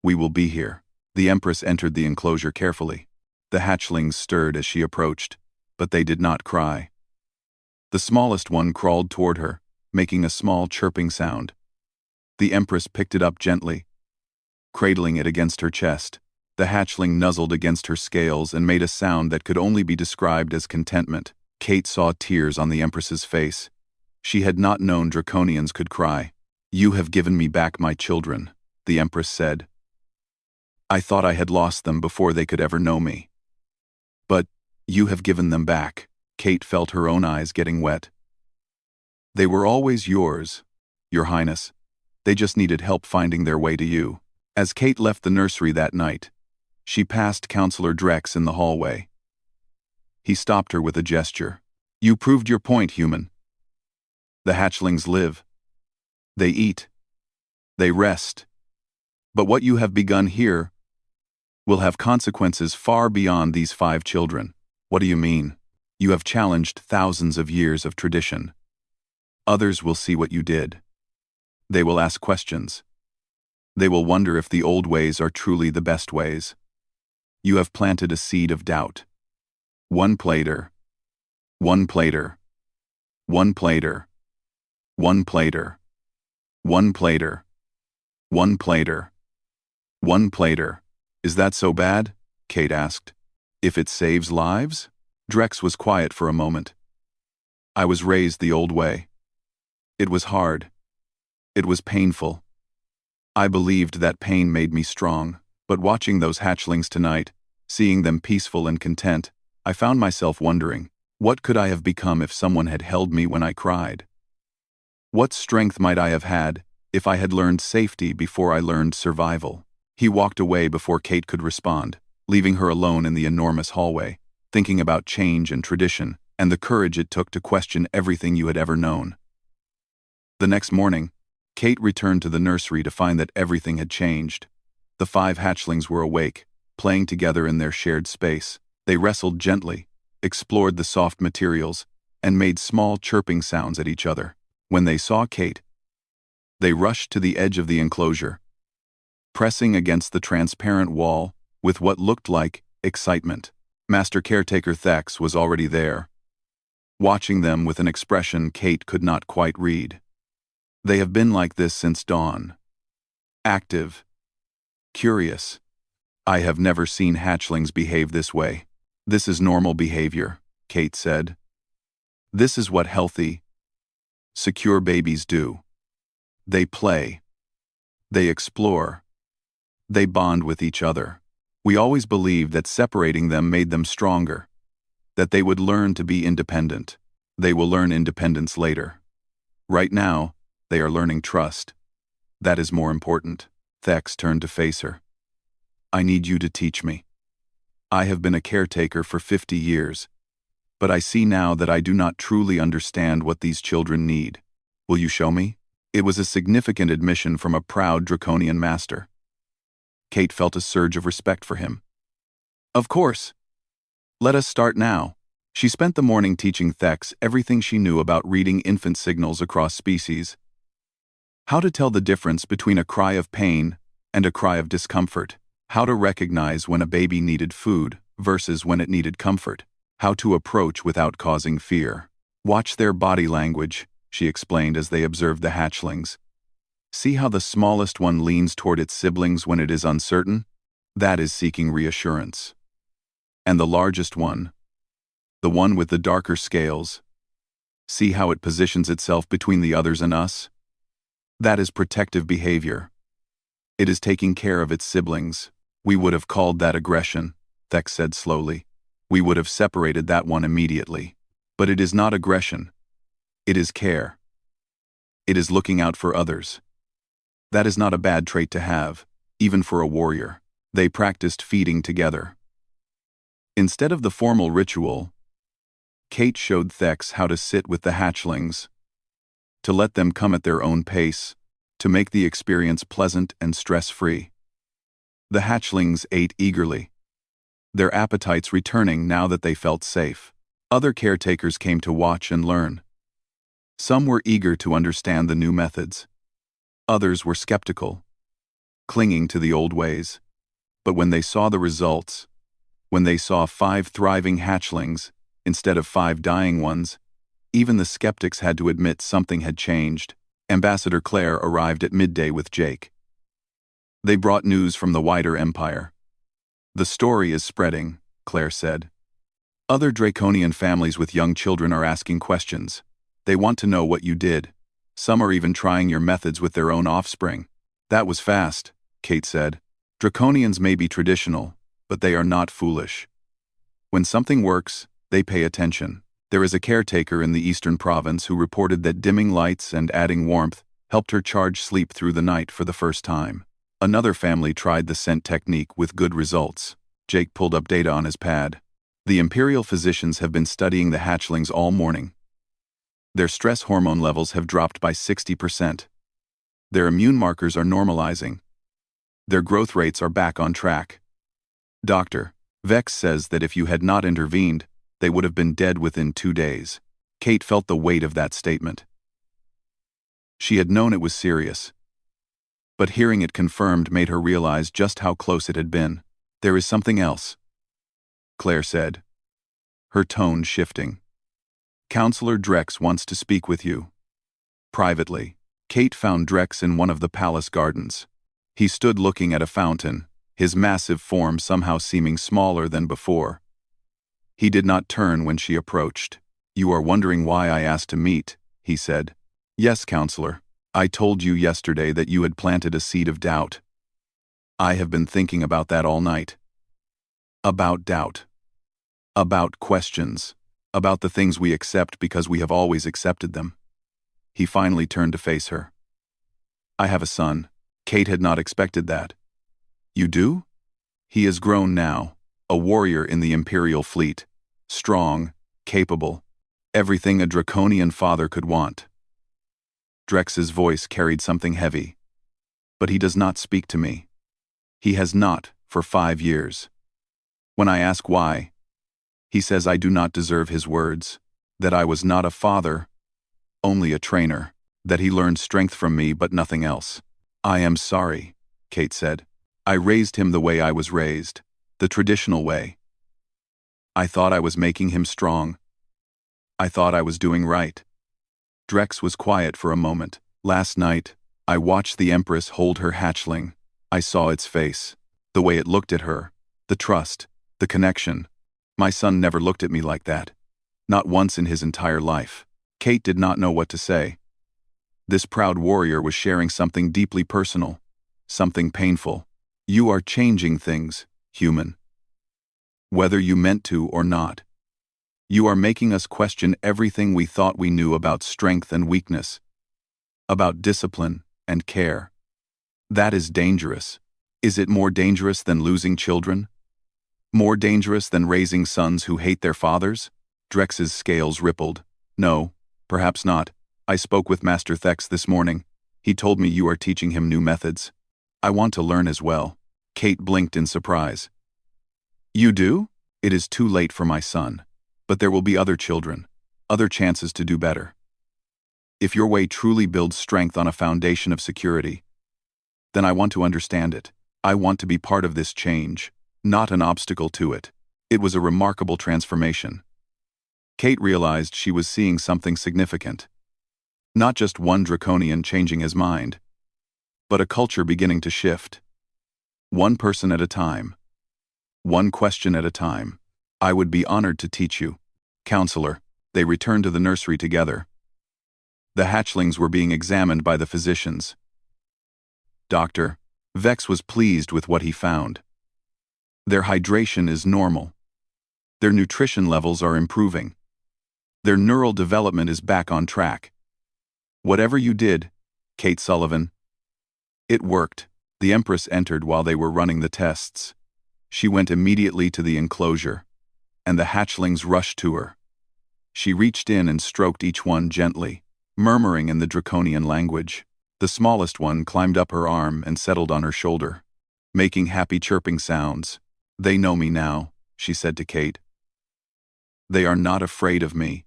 we will be here. The Empress entered the enclosure carefully. The hatchlings stirred as she approached, but they did not cry. The smallest one crawled toward her, making a small chirping sound. The Empress picked it up gently, cradling it against her chest. The hatchling nuzzled against her scales and made a sound that could only be described as contentment. Kate saw tears on the Empress's face. She had not known Draconians could cry. You have given me back my children, the Empress said. I thought I had lost them before they could ever know me. But you have given them back. Kate felt her own eyes getting wet. They were always yours, Your Highness. They just needed help finding their way to you. As Kate left the nursery that night, she passed Counselor Drex in the hallway. He stopped her with a gesture. You proved your point, human. The hatchlings live. They eat. They rest. But what you have begun here will have consequences far beyond these 5 children. What do you mean? You have challenged thousands of years of tradition. Others will see what you did. They will ask questions. They will wonder if the old ways are truly the best ways. You have planted a seed of doubt. One plater. One plater. One plater. One plater. One plater. One plater. One plater. Is that so bad? Kate asked. If it saves lives? Drex was quiet for a moment. I was raised the old way. It was hard. It was painful. I believed that pain made me strong, but watching those hatchlings tonight, seeing them peaceful and content, I found myself wondering, what could I have become if someone had held me when I cried? What strength might I have had if I had learned safety before I learned survival? He walked away before Kate could respond, leaving her alone in the enormous hallway, thinking about change and tradition, and the courage it took to question everything you had ever known. The next morning, Kate returned to the nursery to find that everything had changed. The 5 hatchlings were awake, playing together in their shared space. They wrestled gently, explored the soft materials, and made small chirping sounds at each other. When they saw Kate, they rushed to the edge of the enclosure, pressing against the transparent wall with what looked like excitement. Master Caretaker Thex was already there, watching them with an expression Kate could not quite read. They have been like this since dawn. Active. Curious. I have never seen hatchlings behave this way. This is normal behavior, Kate said. This is what healthy, secure babies do. They play. They explore. They bond with each other. We always believed that separating them made them stronger, that they would learn to be independent. They will learn independence later. Right now, they are learning trust. That is more important. Thex turned to face her. I need you to teach me. I have been a caretaker for 50 years, but I see now that I do not truly understand what these children need. Will you show me? It was a significant admission from a proud Draconian master. Kate felt a surge of respect for him. Of course. Let us start now. She spent the morning teaching Thex everything she knew about reading infant signals across species. How to tell the difference between a cry of pain and a cry of discomfort. How to recognize when a baby needed food versus when it needed comfort. How to approach without causing fear. Watch their body language, she explained as they observed the hatchlings. See how the smallest one leans toward its siblings when it is uncertain? That is seeking reassurance. And the largest one, the one with the darker scales, see how it positions itself between the others and us? That is protective behavior. It is taking care of its siblings. We would have called that aggression, Thex said slowly. We would have separated that one immediately. But it is not aggression. It is care. It is looking out for others. That is not a bad trait to have, even for a warrior. They practiced feeding together. Instead of the formal ritual, Kate showed Thex how to sit with the hatchlings, to let them come at their own pace, to make the experience pleasant and stress-free. The hatchlings ate eagerly, their appetites returning now that they felt safe. Other caretakers came to watch and learn. Some were eager to understand the new methods. Others were skeptical, clinging to the old ways. But when they saw the results, when they saw 5 thriving hatchlings instead of 5 dying ones, even the skeptics had to admit something had changed. Ambassador Claire arrived at midday with Jake. They brought news from the wider empire. The story is spreading, Claire said. Other Draconian families with young children are asking questions. They want to know what you did. Some are even trying your methods with their own offspring. That was fast, Kate said. Draconians may be traditional, but they are not foolish. When something works, they pay attention. There is a caretaker in the eastern province who reported that dimming lights and adding warmth helped her charge sleep through the night for the first time. Another family tried the scent technique with good results. Jake pulled up data on his pad. The imperial physicians have been studying the hatchlings all morning. Their stress hormone levels have dropped by 60%. Their immune markers are normalizing. Their growth rates are back on track. Dr. Vex says that if you had not intervened, they would have been dead within 2 days. Kate felt the weight of that statement. She had known it was serious, but hearing it confirmed made her realize just how close it had been. There is something else, Claire said, her tone shifting. Counselor Drex wants to speak with you. Privately, Kate found Drex in one of the palace gardens. He stood looking at a fountain, his massive form somehow seeming smaller than before. He did not turn when she approached. You are wondering why I asked to meet, he said. Yes, Counselor. I told you yesterday that you had planted a seed of doubt. I have been thinking about that all night. About doubt. About questions. About the things we accept because we have always accepted them. He finally turned to face her. I have a son. Kate had not expected that. You do? He is grown now, a warrior in the Imperial fleet. Strong, capable, everything a draconian father could want. Drex's voice carried something heavy. But he does not speak to me. He has not for 5 years. When I ask why, he says I do not deserve his words, that I was not a father, only a trainer, that he learned strength from me but nothing else. I am sorry, Kate said. I raised him the way I was raised, the traditional way. I thought I was making him strong. I thought I was doing right. Drex was quiet for a moment. Last night, I watched the Empress hold her hatchling. I saw its face, the way it looked at her, the trust, the connection. My son never looked at me like that. Not once in his entire life. Kate did not know what to say. This proud warrior was sharing something deeply personal, something painful. You are changing things, human. Whether you meant to or not. You are making us question everything we thought we knew about strength and weakness, about discipline and care. That is dangerous. Is it more dangerous than losing children? More dangerous than raising sons who hate their fathers? Drex's scales rippled. No, perhaps not. I spoke with Master Thex this morning. He told me you are teaching him new methods. I want to learn as well. Kate blinked in surprise. You do? It is too late for my son. But there will be other children, other chances to do better. If your way truly builds strength on a foundation of security, then I want to understand it. I want to be part of this change, not an obstacle to it. It was a remarkable transformation. Kate realized she was seeing something significant. Not just one draconian changing his mind, but a culture beginning to shift. One person at a time. One question at a time. I would be honored to teach you, counselor. They returned to the nursery together. The hatchlings were being examined by the physicians. Doctor, Vex was pleased with what he found. Their hydration is normal. Their nutrition levels are improving. Their neural development is back on track. Whatever you did, Kate Sullivan. It worked. The Empress entered while they were running the tests. She went immediately to the enclosure, and the hatchlings rushed to her. She reached in and stroked each one gently, murmuring in the draconian language. The smallest one climbed up her arm and settled on her shoulder, making happy chirping sounds. They know me now, she said to Kate. They are not afraid of me.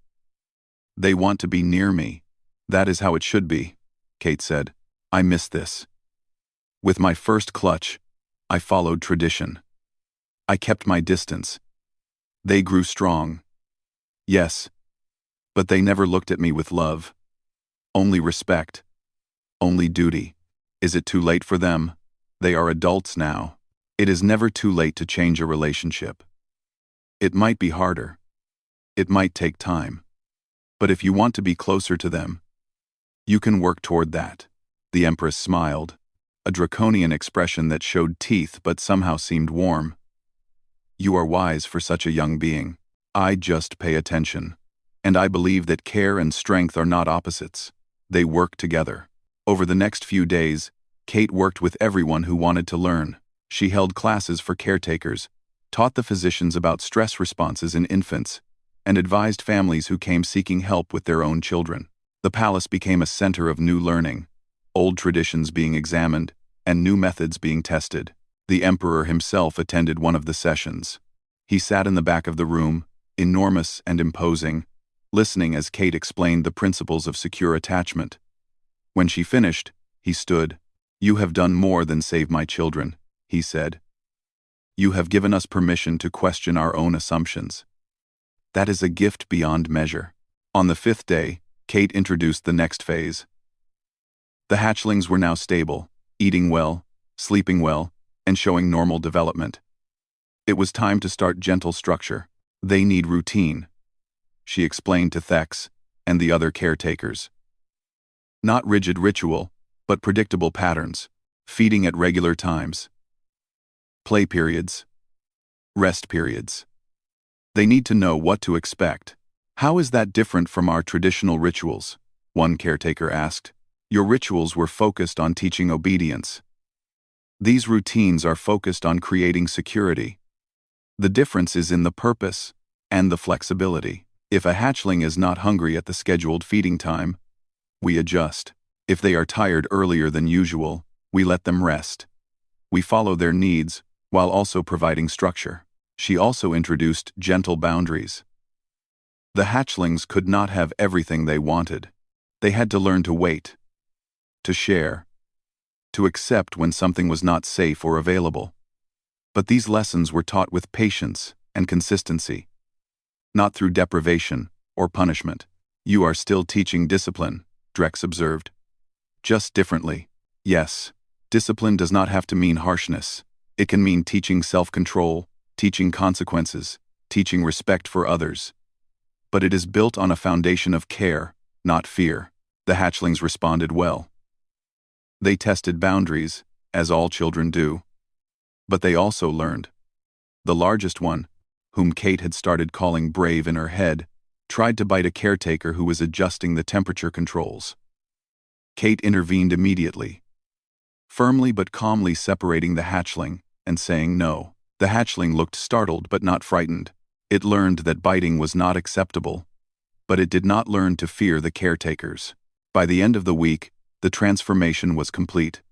They want to be near me. That is how it should be, Kate said. I miss this. With my first clutch, I followed tradition. I kept my distance. They grew strong. Yes, but they never looked at me with love. Only respect. Only duty. Is it too late for them? They are adults now. It is never too late to change a relationship. It might be harder. It might take time. But if you want to be closer to them, you can work toward that. The Empress smiled, a draconian expression that showed teeth but somehow seemed warm. You are wise for such a young being. I just pay attention. And I believe that care and strength are not opposites. They work together. Over the next few days, Kate worked with everyone who wanted to learn. She held classes for caretakers, taught the physicians about stress responses in infants, and advised families who came seeking help with their own children. The palace became a center of new learning, old traditions being examined, and new methods being tested. The Emperor himself attended one of the sessions. He sat in the back of the room, enormous and imposing, listening as Kate explained the principles of secure attachment. When she finished, he stood. You have done more than save my children, he said. You have given us permission to question our own assumptions. That is a gift beyond measure. On the 5th day, Kate introduced the next phase. The hatchlings were now stable, eating well, sleeping well, and showing normal development. It was time to start gentle structure. They need routine, she explained to Thex and the other caretakers. Not rigid ritual, but predictable patterns, feeding at regular times. Play periods. Rest periods. They need to know what to expect. How is that different from our traditional rituals? One caretaker asked. Your rituals were focused on teaching obedience. These routines are focused on creating security. The difference is in the purpose and the flexibility. If a hatchling is not hungry at the scheduled feeding time, we adjust. If they are tired earlier than usual, we let them rest. We follow their needs while also providing structure. She also introduced gentle boundaries. The hatchlings could not have everything they wanted. They had to learn to wait, to share, to accept when something was not safe or available. But these lessons were taught with patience and consistency, not through deprivation or punishment. You are still teaching discipline, Drex observed. Just differently. Yes, discipline does not have to mean harshness. It can mean teaching self-control, teaching consequences, teaching respect for others. But it is built on a foundation of care, not fear. The hatchlings responded well. They tested boundaries, as all children do. But they also learned. The largest one, whom Kate had started calling brave in her head, tried to bite a caretaker who was adjusting the temperature controls. Kate intervened immediately, firmly but calmly separating the hatchling and saying no. The hatchling looked startled but not frightened. It learned that biting was not acceptable, but it did not learn to fear the caretakers. By the end of the week, the transformation was complete.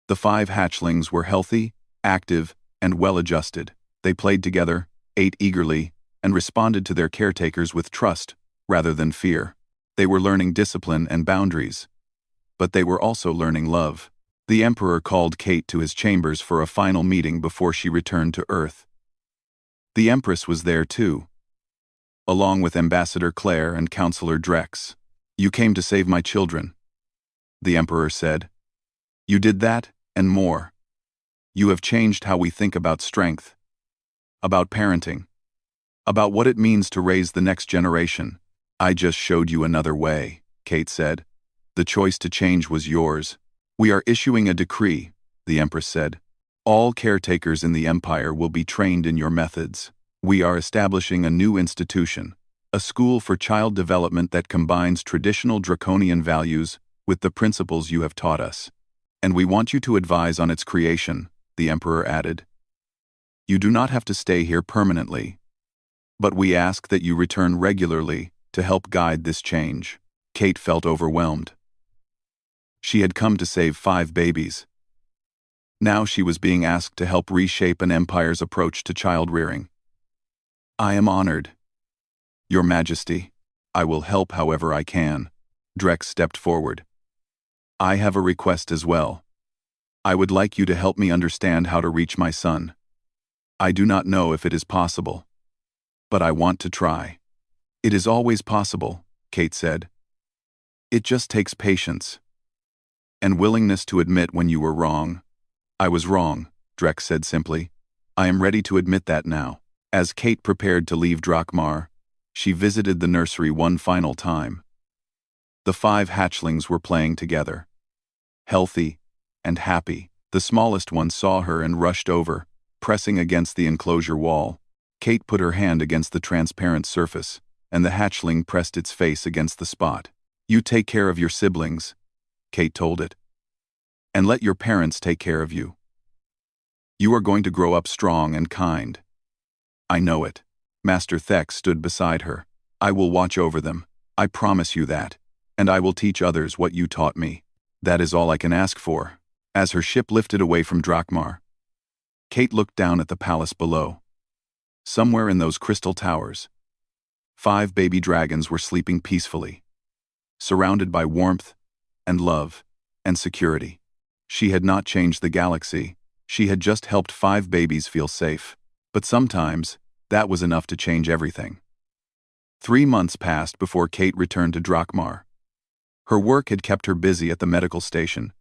The 5 hatchlings were healthy, active, and well-adjusted. They played together, ate eagerly, and responded to their caretakers with trust rather than fear. They were learning discipline and boundaries, but they were also learning love. The Emperor called Kate to his chambers for a final meeting before she returned to Earth. The Empress was there too, along with Ambassador Claire and Counselor Drex. "You came to save my children," the Emperor said. "You did that, and more. You have changed how we think about strength, about parenting, about what it means to raise the next generation." "I just showed you another way," Kate said. "The choice to change was yours." "We are issuing a decree," the Empress said. "All caretakers in the Empire will be trained in your methods. We are establishing a new institution, a school for child development that combines traditional draconian values with the principles you have taught us. And we want you to advise on its creation," the Emperor added. "You do not have to stay here permanently, but we ask that you return regularly to help guide this change." Kate felt overwhelmed. She had come to save 5 babies. Now she was being asked to help reshape an empire's approach to child rearing. "I am honored, Your Majesty. I will help however I can." Drex stepped forward. "I have a request as well. I would like you to help me understand how to reach my son. I do not know if it is possible, but I want to try." "It is always possible," Kate said. "It just takes patience and willingness to admit when you were wrong." "I was wrong," Drex said simply. "I am ready to admit that now." As Kate prepared to leave Drakmar, she visited the nursery one final time. The 5 hatchlings were playing together. Healthy and happy, the smallest one saw her and rushed over, pressing against the enclosure wall. Kate put her hand against the transparent surface, and the hatchling pressed its face against the spot. "You take care of your siblings," Kate told it, "and let your parents take care of you. You are going to grow up strong and kind." "I know it." Master Thex stood beside her. "I will watch over them. I promise you that. And I will teach others what you taught me. That is all I can ask for." As her ship lifted away from Drakmar, Kate looked down at the palace below. Somewhere in those crystal towers, 5 baby dragons were sleeping peacefully, surrounded by warmth and love and security. She had not changed the galaxy. She had just helped 5 babies feel safe. But sometimes, that was enough to change everything. 3 months passed before Kate returned to Drakmar. Her work had kept her busy at the medical station,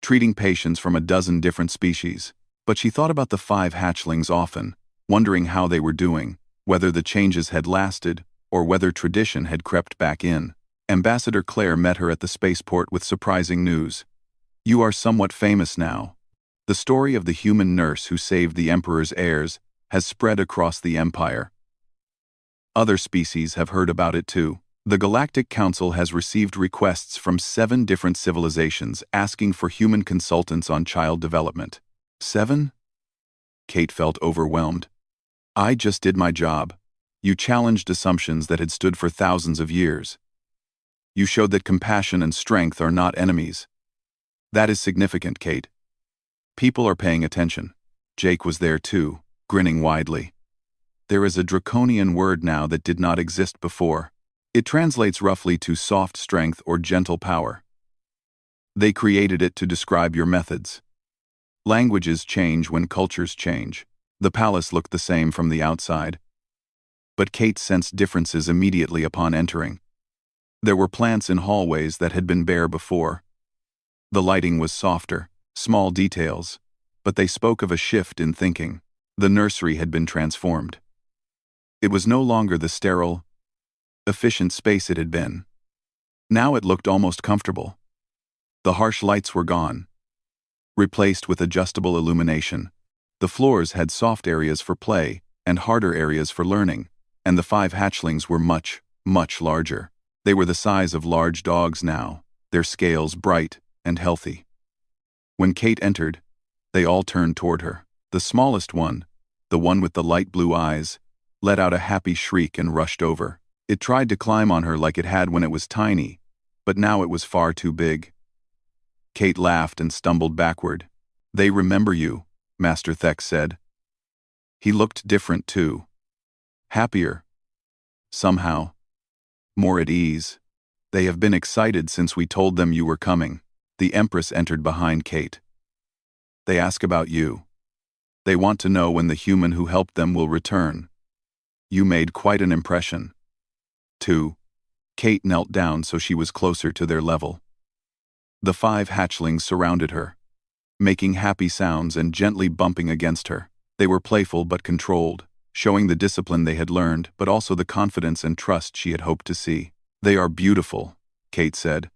treating patients from a dozen different species. But she thought about the 5 hatchlings often, wondering how they were doing, whether the changes had lasted, or whether tradition had crept back in. Ambassador Claire met her at the spaceport with surprising news. "You are somewhat famous now. The story of the human nurse who saved the Emperor's heirs has spread across the Empire. Other species have heard about it too. The Galactic Council has received requests from 7 different civilizations asking for human consultants on child development." 7? Kate felt overwhelmed. "I just did my job. You challenged assumptions that had stood for thousands of years. You showed that compassion and strength are not enemies. That is significant, Kate. People are paying attention." Jake was there too, grinning widely. "There is a draconian word now that did not exist before. It translates roughly to soft strength or gentle power. They created it to describe your methods. Languages change when cultures change." The palace looked the same from the outside, but Kate sensed differences immediately upon entering. There were plants in hallways that had been bare before. The lighting was softer, small details, but they spoke of a shift in thinking. The nursery had been transformed. It was no longer the sterile, efficient space it had been. Now it looked almost comfortable. The harsh lights were gone, replaced with adjustable illumination. The floors had soft areas for play and harder areas for learning, and the 5 hatchlings were much, much larger. They were the size of large dogs now, their scales bright and healthy. When Kate entered, they all turned toward her. The smallest one, the one with the light blue eyes, let out a happy shriek and rushed over. It tried to climb on her like it had when it was tiny, but now it was far too big. Kate laughed and stumbled backward. "They remember you," Master Thex said. He looked different too. Happier. Somehow. More at ease. "They have been excited since we told them you were coming." The Empress entered behind Kate. "They ask about you. They want to know when the human who helped them will return." You made quite an impression. 2. Kate knelt down so she was closer to their level. The 5 hatchlings surrounded her, making happy sounds and gently bumping against her. They were playful but controlled, showing the discipline they had learned but also the confidence and trust she had hoped to see. They are beautiful, Kate said.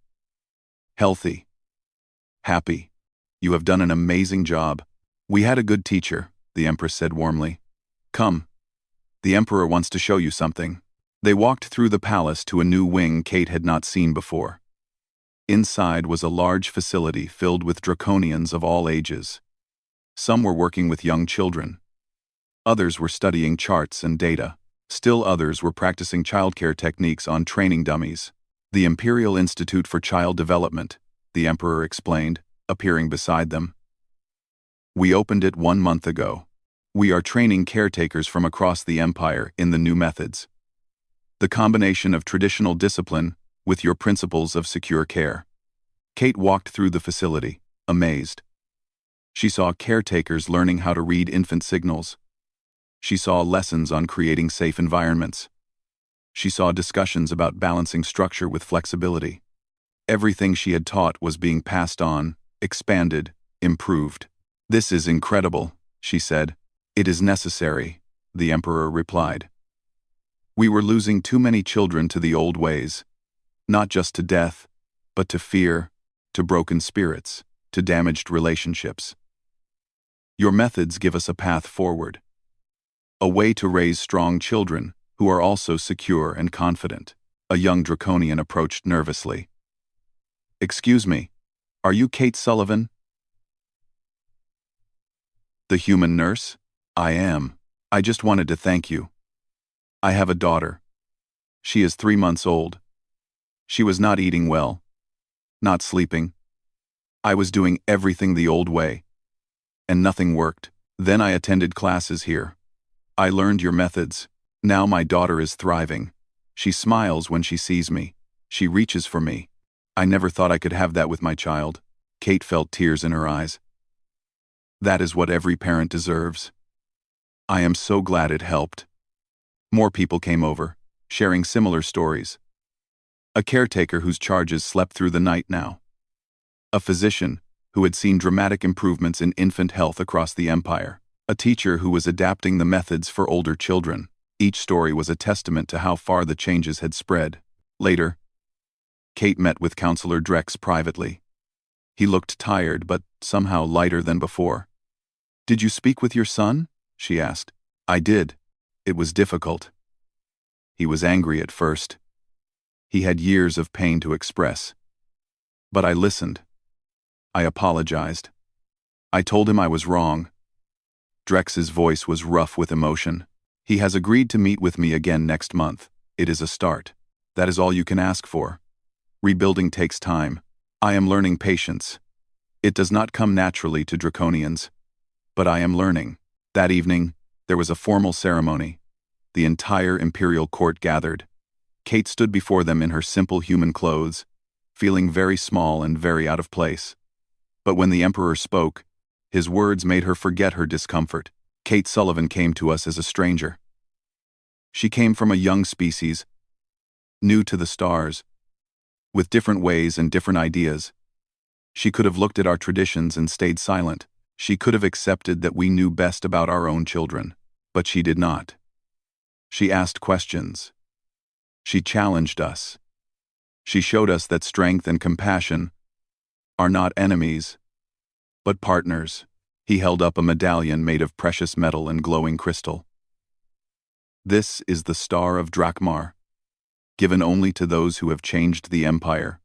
Healthy. Happy. You have done an amazing job. We had a good teacher, the Empress said warmly. Come. The Emperor wants to show you something. They walked through the palace to a new wing Kate had not seen before. Inside was a large facility filled with draconians of all ages. Some were working with young children. Others were studying charts and data. Still others were practicing childcare techniques on training dummies. The Imperial Institute for Child Development, the Emperor explained, appearing beside them. We opened it 1 month ago. We are training caretakers from across the Empire in the new methods. The combination of traditional discipline with your principles of secure care. Kate walked through the facility, amazed. She saw caretakers learning how to read infant signals. She saw lessons on creating safe environments. She saw discussions about balancing structure with flexibility. Everything she had taught was being passed on, expanded, improved. This is incredible, she said. It is necessary, the Emperor replied. We were losing too many children to the old ways, not just to death, but to fear, to broken spirits, to damaged relationships. Your methods give us a path forward. A way to raise strong children who are also secure and confident. A young draconian approached nervously. Excuse me, are you Kate Sullivan? The human nurse? I am. I just wanted to thank you. I have a daughter. She is 3 months old. She was not eating well, not sleeping. I was doing everything the old way, and nothing worked. Then I attended classes here. I learned your methods. Now my daughter is thriving. She smiles when she sees me. She reaches for me. I never thought I could have that with my child. Kate felt tears in her eyes. That is what every parent deserves. I am so glad it helped. More people came over, sharing similar stories. A caretaker whose charges slept through the night now. A physician who had seen dramatic improvements in infant health across the Empire. A teacher who was adapting the methods for older children. Each story was a testament to how far the changes had spread. Later, Kate met with Counselor Drex privately. He looked tired but somehow lighter than before. Did you speak with your son? She asked. I did. It was difficult. He was angry at first. He had years of pain to express. But I listened. I apologized. I told him I was wrong. Drex's voice was rough with emotion. He has agreed to meet with me again next month. It is a start. That is all you can ask for. Rebuilding takes time. I am learning patience. It does not come naturally to draconians. But I am learning. That evening, there was a formal ceremony. The entire imperial court gathered. Kate stood before them in her simple human clothes, feeling very small and very out of place. But when the Emperor spoke, his words made her forget her discomfort. Kate Sullivan came to us as a stranger. She came from a young species, new to the stars, with different ways and different ideas. She could have looked at our traditions and stayed silent. She could have accepted that we knew best about our own children, but she did not. She asked questions. She challenged us. She showed us that strength and compassion are not enemies, but partners. He held up a medallion made of precious metal and glowing crystal. This is the Star of Drakmar, given only to those who have changed the Empire.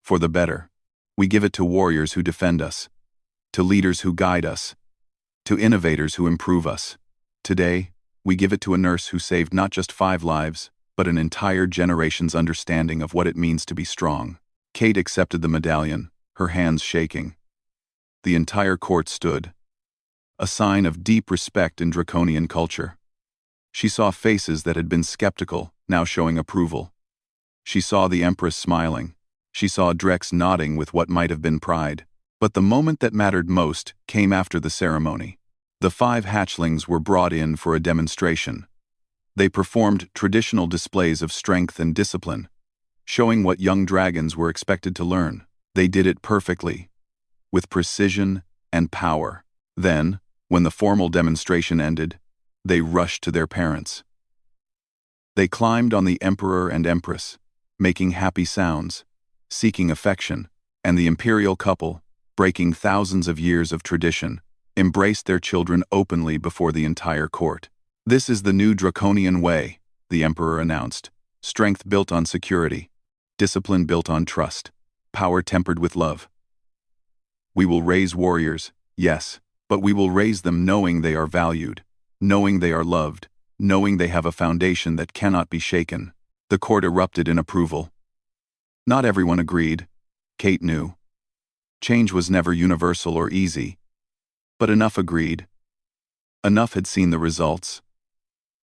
For the better, we give it to warriors who defend us, to leaders who guide us, to innovators who improve us. Today, we give it to a nurse who saved not just 5 lives, but an entire generation's understanding of what it means to be strong. Kate accepted the medallion, her hands shaking. The entire court stood, a sign of deep respect in draconian culture. She saw faces that had been skeptical, now showing approval. She saw the Empress smiling. She saw Drex nodding with what might have been pride. But the moment that mattered most came after the ceremony. The 5 hatchlings were brought in for a demonstration. They performed traditional displays of strength and discipline, showing what young dragons were expected to learn. They did it perfectly, with precision and power. Then, when the formal demonstration ended, they rushed to their parents. They climbed on the Emperor and Empress, making happy sounds, seeking affection, and the imperial couple, breaking thousands of years of tradition, embraced their children openly before the entire court. "This is the new draconian way," the Emperor announced. "Strength built on security, discipline built on trust, power tempered with love. We will raise warriors, yes, but we will raise them knowing they are valued, knowing they are loved, knowing they have a foundation that cannot be shaken." The court erupted in approval. Not everyone agreed. Kate knew. Change was never universal or easy. But enough agreed. Enough had seen the results.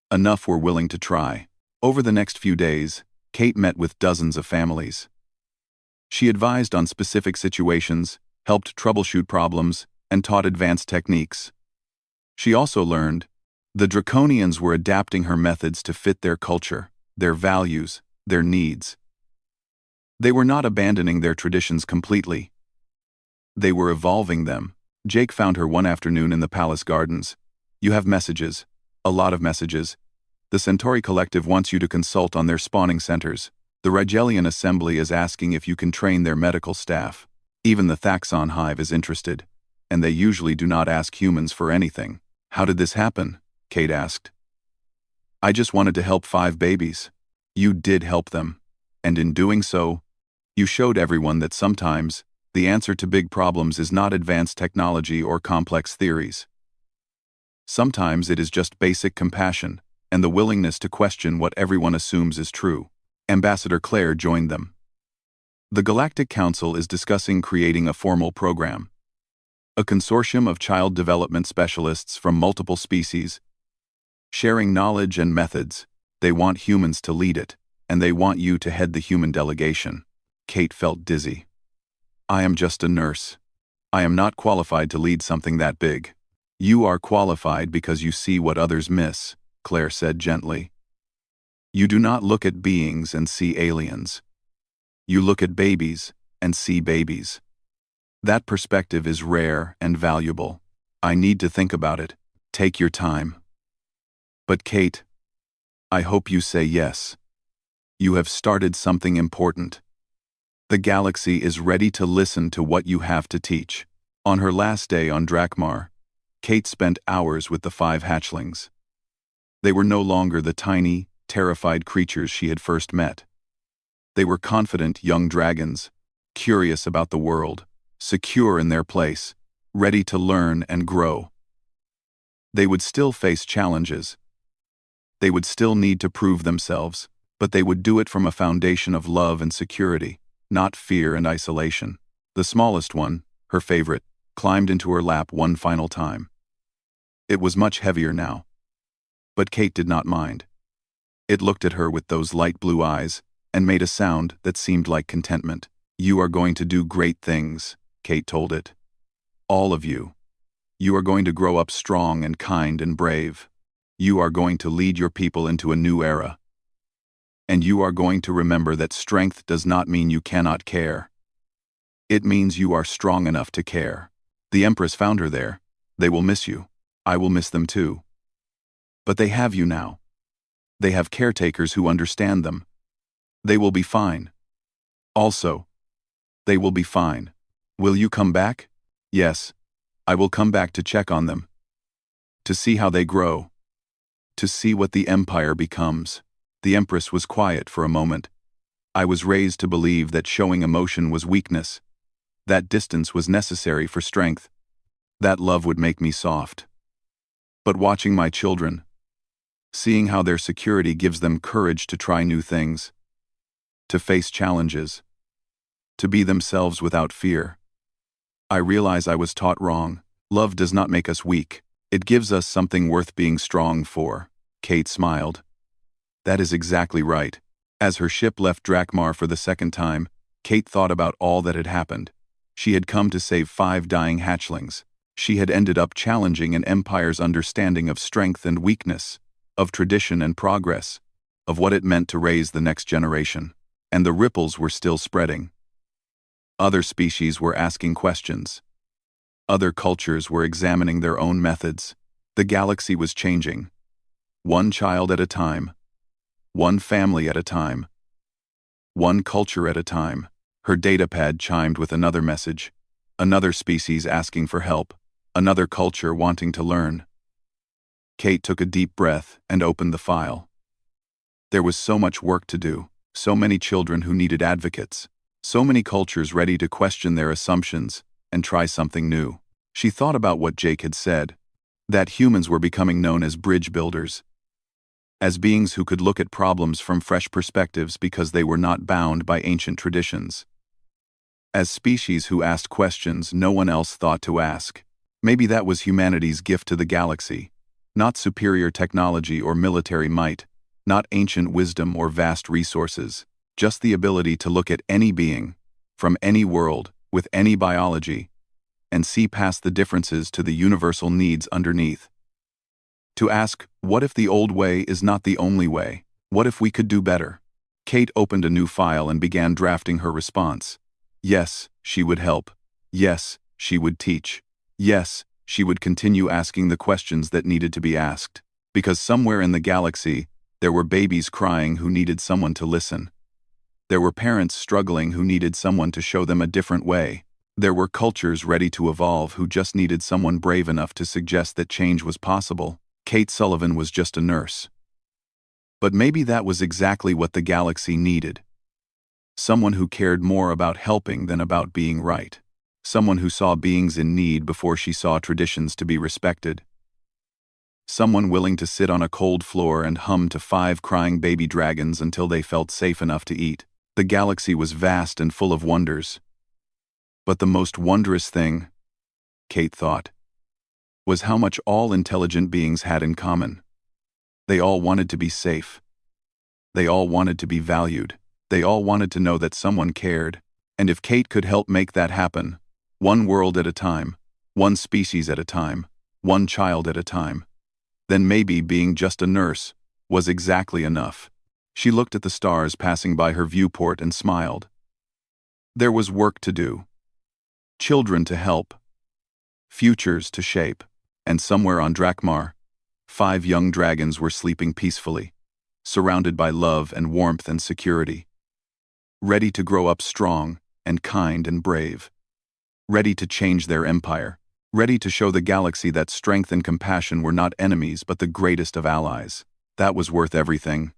Enough were willing to try. Over the next few days, Kate met with dozens of families. She advised on specific situations, helped troubleshoot problems, and taught advanced techniques. She also learned the Draconians were adapting her methods to fit their culture, their values, their needs. They were not abandoning their traditions completely. They were evolving them. Jake found her one afternoon in the palace gardens. "You have messages. A lot of messages. The Centauri Collective wants you to consult on their spawning centers. The Rigelian Assembly is asking if you can train their medical staff. Even the Thaxon Hive is interested, and they usually do not ask humans for anything." "How did this happen?" Kate asked. "I just wanted to help 5 babies." "You did help them. And in doing so, you showed everyone that sometimes the answer to big problems is not advanced technology or complex theories. Sometimes it is just basic compassion and the willingness to question what everyone assumes is true." Ambassador Claire joined them. The Galactic Council is discussing creating a formal program. A consortium of child development specialists from multiple species, sharing knowledge and methods. They want humans to lead it, and they want you to head the human delegation. Kate felt dizzy. "I am just a nurse. I am not qualified to lead something that big." "You are qualified because you see what others miss," Claire said gently. "You do not look at beings and see aliens. You look at babies and see babies. That perspective is rare and valuable. I need to think about it. Take your time." "But Kate, I hope you say yes. You have started something important. The galaxy is ready to listen to what you have to teach." On her last day on Drakmar, Kate spent hours with the 5 hatchlings. They were no longer the tiny, terrified creatures she had first met. They were confident young dragons, curious about the world, secure in their place, ready to learn and grow. They would still face challenges. They would still need to prove themselves, but they would do it from a foundation of love and security, not fear and isolation. The smallest one, her favorite, climbed into her lap one final time. It was much heavier now. But Kate did not mind. It looked at her with those light blue eyes and made a sound that seemed like contentment. "You are going to do great things," Kate told it. "All of you. You are going to grow up strong and kind and brave. You are going to lead your people into a new era. And you are going to remember that strength does not mean you cannot care. It means you are strong enough to care." The Empress found her there. "They will miss you. I will miss them too. But they have you now. They have caretakers who understand them. They will be fine. Also, they will be fine. Will you come back?" "Yes, I will come back to check on them. To see how they grow. To see what the Empire becomes." The Empress was quiet for a moment. "I was raised to believe that showing emotion was weakness. That distance was necessary for strength. That love would make me soft. But watching my children, seeing how their security gives them courage to try new things, to face challenges, to be themselves without fear, I realize I was taught wrong. Love does not make us weak. It gives us something worth being strong for." Kate smiled. "That is exactly right." As her ship left Drakmar for the second time, Kate thought about all that had happened. She had come to save 5 dying hatchlings. She had ended up challenging an empire's understanding of strength and weakness. of tradition and progress, of what it meant to raise the next generation. And the ripples were still spreading. Other species were asking questions. Other cultures were examining their own methods. The galaxy was changing. One child at a time. One family at a time. One culture at a time. Her datapad chimed with another message. Another species asking for help. Another culture wanting to learn. Kate took a deep breath and opened the file. There was so much work to do, so many children who needed advocates, so many cultures ready to question their assumptions and try something new. She thought about what Jake had said, that humans were becoming known as bridge builders, as beings who could look at problems from fresh perspectives because they were not bound by ancient traditions. As species who asked questions no one else thought to ask. Maybe that was humanity's gift to the galaxy. Not superior technology or military might, not ancient wisdom or vast resources, just the ability to look at any being, from any world, with any biology, and see past the differences to the universal needs underneath. To ask, what if the old way is not the only way? What if we could do better? Kate opened a new file and began drafting her response. Yes, she would help. Yes, she would teach. Yes, she would continue asking the questions that needed to be asked. Because somewhere in the galaxy, there were babies crying who needed someone to listen. There were parents struggling who needed someone to show them a different way. There were cultures ready to evolve who just needed someone brave enough to suggest that change was possible. Kate Sullivan was just a nurse. But maybe that was exactly what the galaxy needed. Someone who cared more about helping than about being right. Someone who saw beings in need before she saw traditions to be respected. Someone willing to sit on a cold floor and hum to 5 crying baby dragons until they felt safe enough to eat. The galaxy was vast and full of wonders. But the most wondrous thing, Kate thought, was how much all intelligent beings had in common. They all wanted to be safe. They all wanted to be valued. They all wanted to know that someone cared. And if Kate could help make that happen, one world at a time, one species at a time, one child at a time, then maybe being just a nurse was exactly enough. She looked at the stars passing by her viewport and smiled. There was work to do. Children to help. Futures to shape. And somewhere on Drakmar, 5 young dragons were sleeping peacefully, surrounded by love and warmth and security. Ready to grow up strong and kind and brave. Ready to change their empire. Ready to show the galaxy that strength and compassion were not enemies but the greatest of allies. That was worth everything.